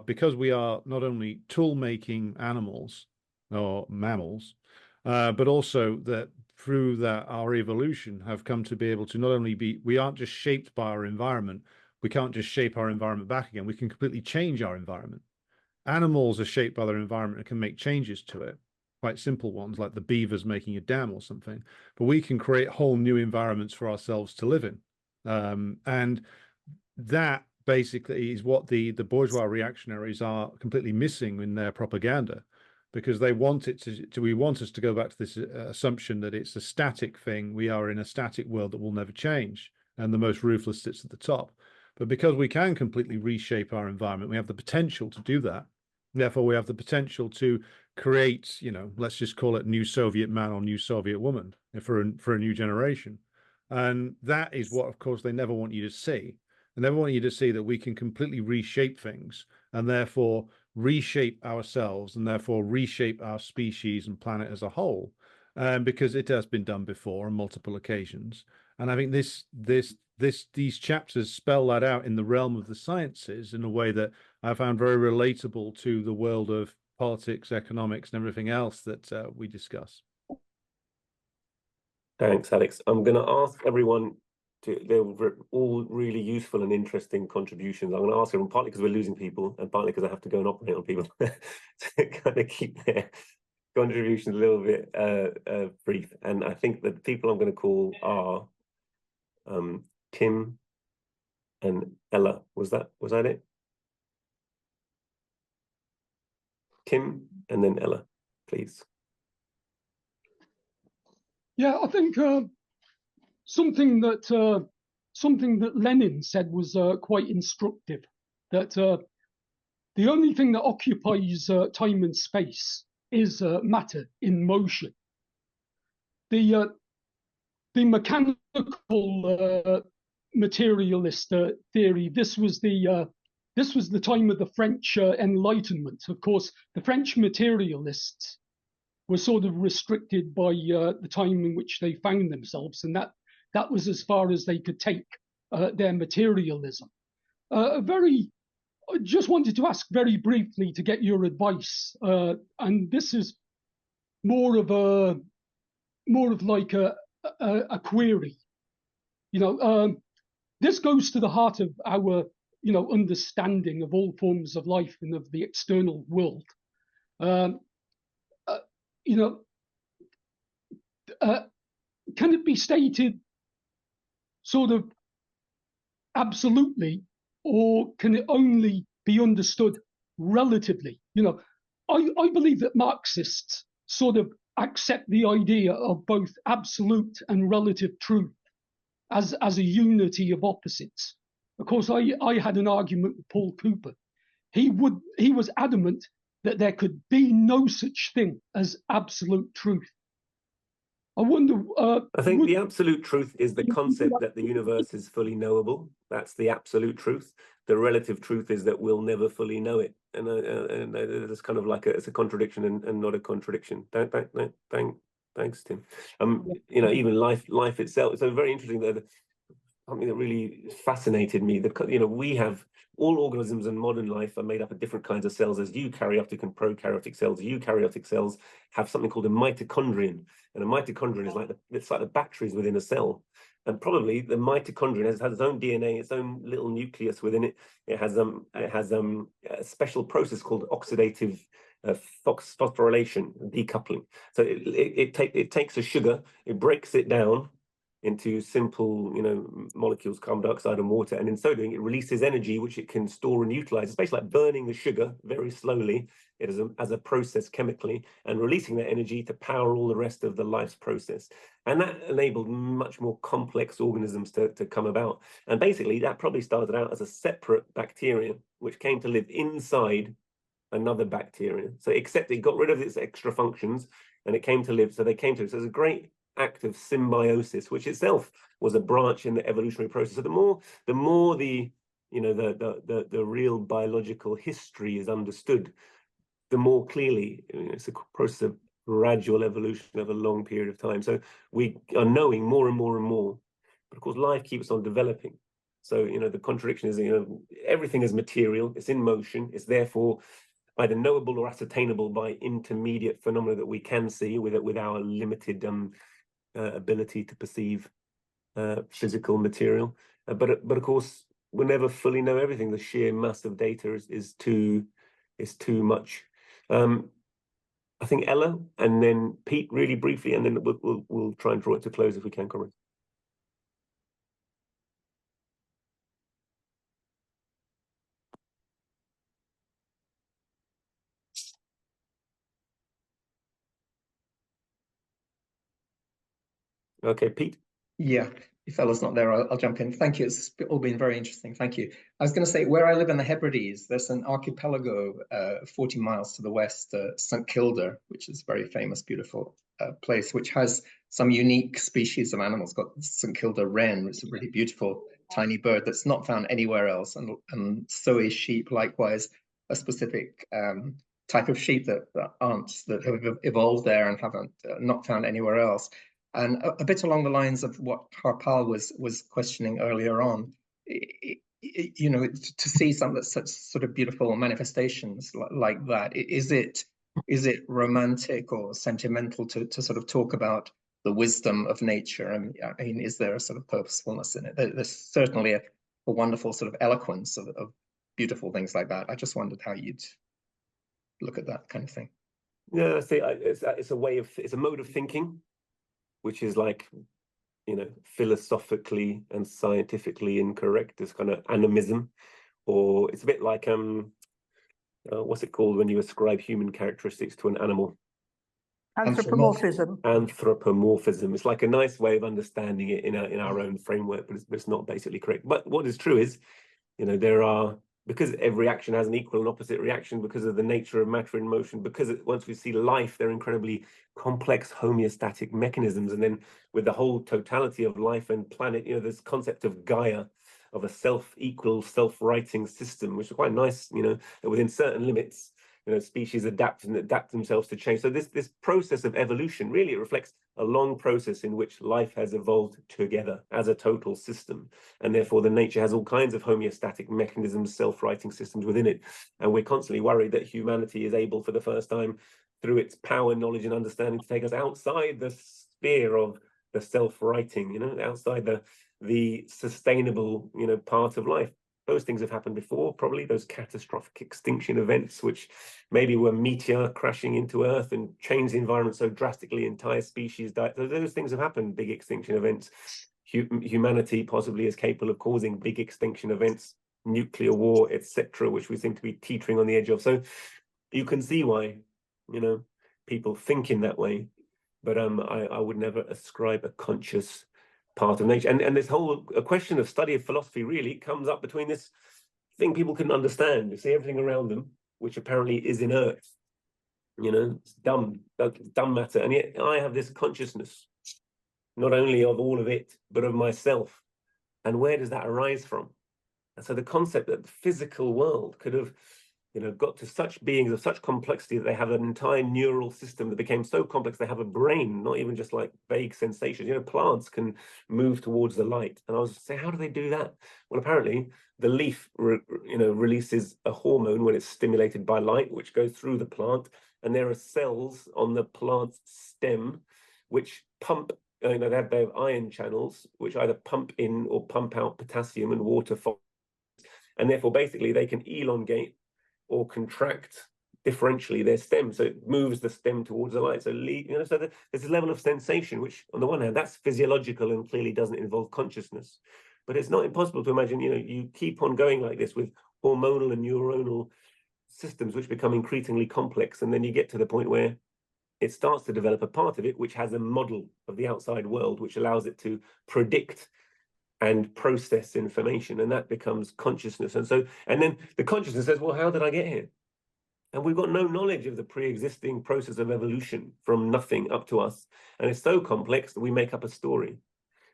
because we are not only tool-making animals or mammals, but also that through that our evolution have come to be able to not only we aren't just shaped by our environment, we can't just shape our environment back again, we can completely change our environment. Animals are shaped by their environment and can make changes to it, quite simple ones like the beavers making a dam or something, but we can create whole new environments for ourselves to live in. And that basically is what the bourgeois reactionaries are completely missing in their propaganda, because they want it we want us to go back to this assumption that it's a static thing. We are in a static world that will never change, and the most ruthless sits at the top. But because we can completely reshape our environment, we have the potential to do that. Therefore, we have the potential to create, let's just call it new Soviet man or new Soviet woman for a new generation. And that is what, of course, they never want you to see. They never want you to see that we can completely reshape things and therefore reshape ourselves and therefore reshape our species and planet as a whole, because it has been done before on multiple occasions. And I think these chapters spell that out in the realm of the sciences in a way that I found very relatable to the world of politics, economics, and everything else that we discuss. Thanks, Alex. I'm going to ask everyone they were all really useful and interesting contributions. I'm going to ask everyone, partly because we're losing people and partly because I have to go and operate on people to kind of keep their contributions a little bit brief. And I think the people I'm going to call are Tim and Ella. Was that it? Tim and then Ella, please. Yeah, I think something that Lenin said was quite instructive. That the only thing that occupies time and space is matter in motion. The mechanical materialist theory. This was the time of the French Enlightenment. Of course, the French materialists were sort of restricted by the time in which they found themselves, and that was as far as they could take their materialism. I just wanted to ask very briefly to get your advice, and this is more of like a query. This goes to the heart of our understanding of all forms of life and of the external world. Can it be stated sort of absolutely, or can it only be understood relatively? I believe that Marxists sort of accept the idea of both absolute and relative truth as a unity of opposites. Of course, I had an argument with Paul Cooper. He was adamant that there could be no such thing as absolute truth. I wonder. I think the absolute truth is the concept that the universe is fully knowable. That's the absolute truth. The relative truth is that we'll never fully know it, and it's kind of like it's a contradiction and not a contradiction. Thanks, Tim. Even life itself. So very interesting that something that really fascinated me. We have all organisms in modern life are made up of different kinds of cells. There's eukaryotic and prokaryotic cells. Eukaryotic cells have something called a mitochondrion, and a mitochondrion is like the batteries within a cell. And probably the mitochondrion has its own DNA, its own little nucleus within it. It has a special process called oxidative phosphorylation, decoupling. So it takes a sugar, it breaks it down, into simple, molecules, carbon dioxide and water. And in so doing, it releases energy, which it can store and utilize. It's basically like burning the sugar very slowly as a process chemically, and releasing that energy to power all the rest of the life's process. And that enabled much more complex organisms to come about. And basically, that probably started out as a separate bacterium, which came to live inside another bacterium. So except it got rid of its extra functions and it came to live. So they came to live. So it's a great act of symbiosis, which itself was a branch in the evolutionary process. So the more the real biological history is understood, the more clearly it's a process of gradual evolution over a long period of time. So we are knowing more and more and more, but of course life keeps on developing. So the contradiction is everything is material, it's in motion, it's therefore either knowable or ascertainable by intermediate phenomena that we can see with our limited ability to perceive physical material. But of course we'll never fully know everything. The sheer mass of data is too much. I think Ella and then Pete really briefly, and then we'll try and draw it to close if we can, Corinne. Okay, Pete. Yeah, if Ella's not there, I'll jump in. Thank you. It's all been very interesting. Thank you. I was going to say, where I live in the Hebrides, there's an archipelago 40 miles to the west, St. Kilda, which is a very famous, beautiful place, which has some unique species of animals. Got St. Kilda wren, which is a really beautiful tiny bird that's not found anywhere else. And so is sheep, likewise, a specific type of sheep that have evolved there and haven't not found anywhere else. And a bit along the lines of what Harpal was questioning earlier on, to see such sort of beautiful manifestations like that, is it romantic or sentimental to sort of talk about the wisdom of nature? I mean, is there a sort of purposefulness in it? There's certainly a wonderful sort of eloquence of beautiful things like that. I just wondered how you'd look at that kind of thing. Yeah, I see. It's a mode of thinking, which is like, philosophically and scientifically incorrect. This kind of animism, or it's a bit like what's it called when you ascribe human characteristics to an animal? Anthropomorphism. Anthropomorphism. It's like a nice way of understanding it in our own framework, but it's not basically correct. But what is true is, there are, because every action has an equal and opposite reaction, because of the nature of matter in motion, because once we see life, they're incredibly complex homeostatic mechanisms. And then with the whole totality of life and planet, this concept of Gaia, of a self-equal, self-writing system, which is quite nice, that within certain limits, species adapt themselves to change. So this process of evolution, really, it reflects a long process in which life has evolved together as a total system. And therefore, the nature has all kinds of homeostatic mechanisms, self-writing systems within it. And we're constantly worried that humanity is able, for the first time, through its power, knowledge, and understanding, to take us outside the sphere of the self-writing, outside the sustainable, part of life. Those things have happened before, probably those catastrophic extinction events, which maybe were meteor crashing into Earth and changed the environment so drastically, entire species died. So those things have happened, big extinction events. Humanity possibly is capable of causing big extinction events, nuclear war, etc., which we seem to be teetering on the edge of. So you can see why, people think in that way. But I would never ascribe a conscious part of nature. And this whole question of study of philosophy really comes up between this thing people couldn't understand. You see everything around them, which apparently is inert. It's dumb matter. And yet I have this consciousness, not only of all of it, but of myself. And where does that arise from? And so the concept that the physical world could have got to such beings of such complexity that they have an entire neural system that became so complex they have a brain, not even just like vague sensations. Plants can move towards the light. And I was saying, how do they do that? Well, apparently the leaf, releases a hormone when it's stimulated by light, which goes through the plant. And there are cells on the plant's stem which pump, they have ion channels, which either pump in or pump out potassium and water. And therefore, basically, they can elongate or contract differentially their stem, so it moves the stem towards the light. So so there's a level of sensation, which on the one hand, that's physiological and clearly doesn't involve consciousness. But it's not impossible to imagine, you keep on going like this with hormonal and neuronal systems, which become increasingly complex. And then you get to the point where it starts to develop a part of it, which has a model of the outside world, which allows it to predict and process information. And that becomes consciousness. And then the consciousness says, well, how did I get here? And we've got no knowledge of the pre-existing process of evolution from nothing up to us. And it's so complex that we make up a story.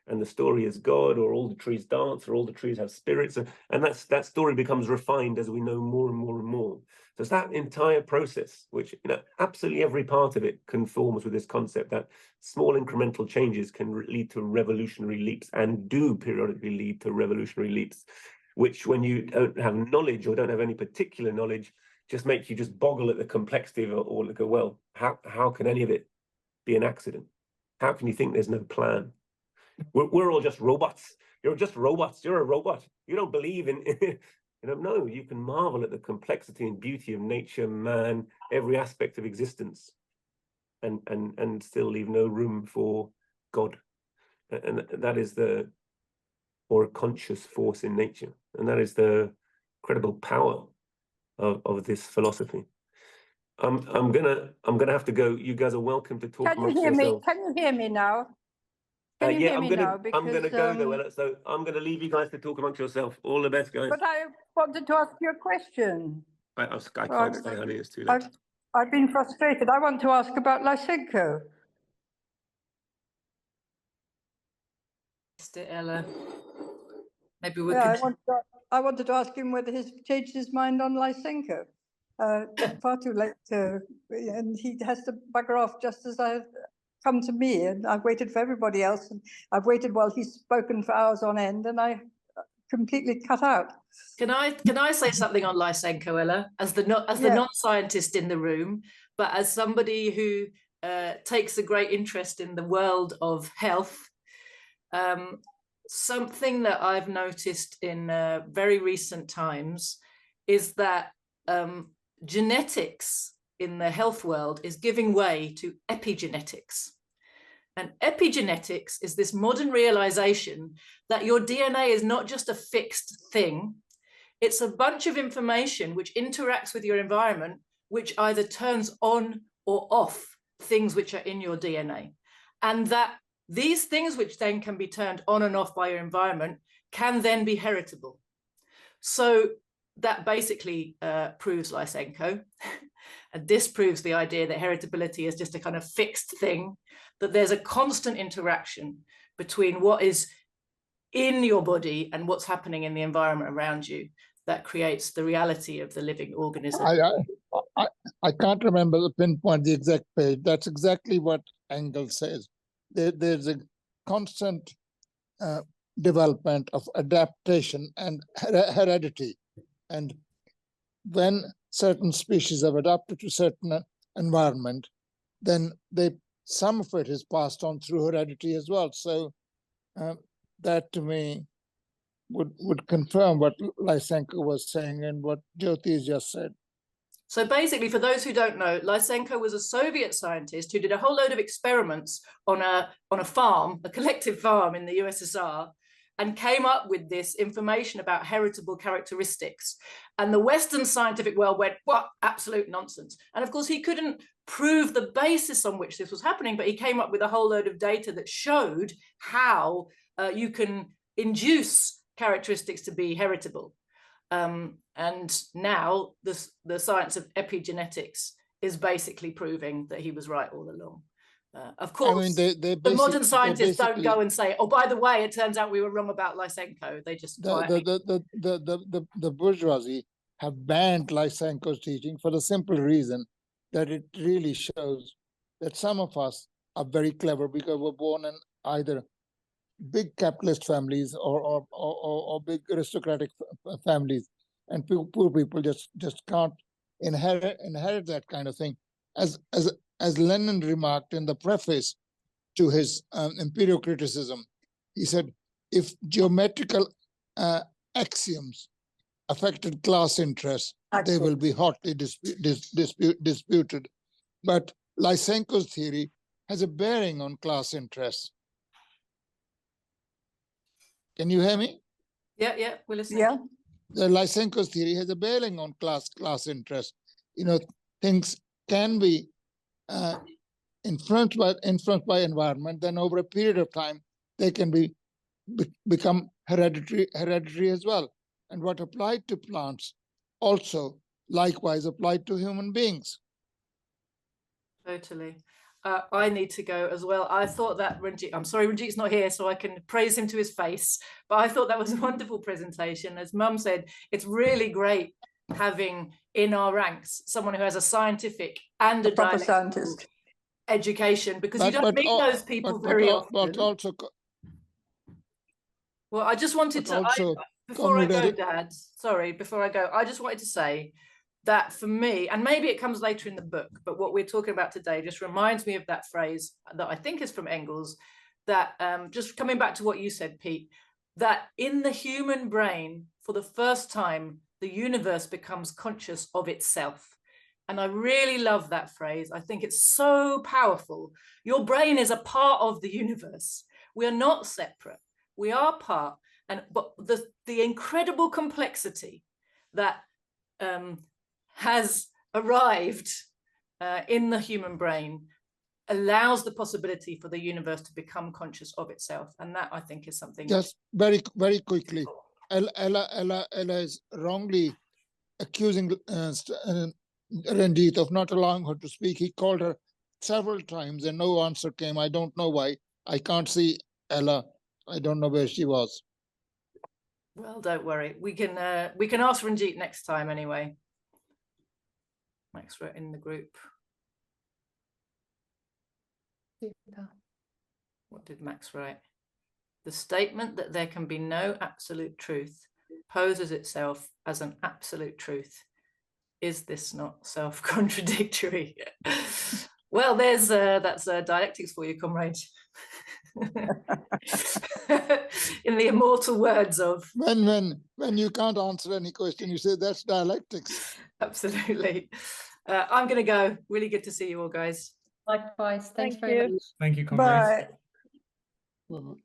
And the story is God, or all the trees dance, or all the trees have spirits. And that story becomes refined as we know more and more and more. So it's that entire process, which absolutely every part of it conforms with this concept that small incremental changes can lead to revolutionary leaps, and do periodically lead to revolutionary leaps, which when you don't have knowledge or don't have any particular knowledge, just makes you just boggle at the complexity of it all and go, well, how can any of it be an accident? How can you think there's no plan? We're all just robots. You're just robots. You're a robot. You don't believe in, no, you can marvel at the complexity and beauty of nature, man, every aspect of existence, and still leave no room for God. And that is or a conscious force in nature. And that is the incredible power of this philosophy. I'm gonna have to go. You guys are welcome to talk amongst yourselves. Can you hear me now? Can you hear me now? Because, I'm gonna go though, Ella, so I'm gonna leave you guys to talk amongst yourself. All the best, guys. but I wanted to ask you a question. I can't stay, honey. It's too late. I've been frustrated. I want to ask about Lysenko. Ella. Maybe we Yeah, could. I wanted to ask him whether he's changed his mind on Lysenko. Far too late, and he has to bugger off just as I've come to me, and I've waited for everybody else, and I've waited while he's spoken for hours on end, and I completely cut out. Can I say something on Lysenko, Ella, as the non-scientist in the room, but as somebody who takes a great interest in the world of health? Something that I've noticed in very recent times is that genetics in the health world is giving way to epigenetics. And epigenetics is this modern realization that your DNA is not just a fixed thing. It's a bunch of information which interacts with your environment, which either turns on or off things which are in your DNA. And that these things, which then can be turned on and off by your environment, can then be heritable. So that basically proves Lysenko and disproves the idea that heritability is just a kind of fixed thing, that there's a constant interaction between what is in your body and what's happening in the environment around you that creates the reality of the living organism. I can't remember the pinpoint, the exact page. That's exactly what Engels says. There's a constant development of adaptation and heredity. And when certain species have adapted to certain environment, then some of it is passed on through heredity as well. So that to me would confirm what Lysenko was saying and what Jyoti has just said. So basically, for those who don't know, Lysenko was a Soviet scientist who did a whole load of experiments on a farm, a collective farm in the USSR, and came up with this information about heritable characteristics. And the Western scientific world went, what? Absolute nonsense. And of course, he couldn't prove the basis on which this was happening, but he came up with a whole load of data that showed how you can induce characteristics to be heritable. And now the science of epigenetics is basically proving that he was right all along. Of course, the modern scientists don't go and say, oh, by the way, it turns out we were wrong about Lysenko. They just the bourgeoisie have banned Lysenko's teaching for the simple reason that it really shows that some of us are very clever because we're born in either big capitalist families or big aristocratic families, and poor people just can't inherit that kind of thing. As Lenin remarked in the preface to his Imperial Criticism, he said, if geometrical axioms affected class interests, they will be hotly disputed. But Lysenko's theory has a bearing on class interests. Can you hear me? Yeah, we're listening. Yeah. The Lysenko's theory has a bearing on class interest. You know, things can be influenced by environment. Then over a period of time, they can become hereditary as well. And what applied to plants also likewise applied to human beings. Totally. I need to go as well. I thought that Ranjeet, I'm sorry Ranjeet's not here so I can praise him to his face, but I thought that was a wonderful presentation. As Mum said, it's really great having in our ranks someone who has a scientific and a proper dialectical scientist education, because you don't meet those people very often. But also, well, I just wanted to, before I go, Dad, sorry, before I go, I just wanted to say that for me, and maybe it comes later in the book, but what we're talking about today just reminds me of that phrase that I think is from Engels, that just coming back to what you said, Pete, that in the human brain, for the first time, the universe becomes conscious of itself. And I really love that phrase. I think it's so powerful. Your brain is a part of the universe. We are not separate. We are part. But the incredible complexity that has arrived in the human brain allows the possibility for the universe to become conscious of itself. And that, I think, is something. Just very quickly, Ella is wrongly accusing Ranjeet of not allowing her to speak. He called her several times and no answer came. I don't know why. I can't see Ella. I don't know where she was. Well, don't worry. We can ask Ranjeet next time anyway. Max wrote in the group. What did Max write? The statement that there can be no absolute truth poses itself as an absolute truth. Is this not self-contradictory? Well, that's dialectics for you, comrade. In the immortal words of when you can't answer any question, you say that's dialectics. Absolutely. I'm going to go. Really good to see you all, guys. Likewise. Thanks Thank very you. much. Thank you, comrades. Bye. Well,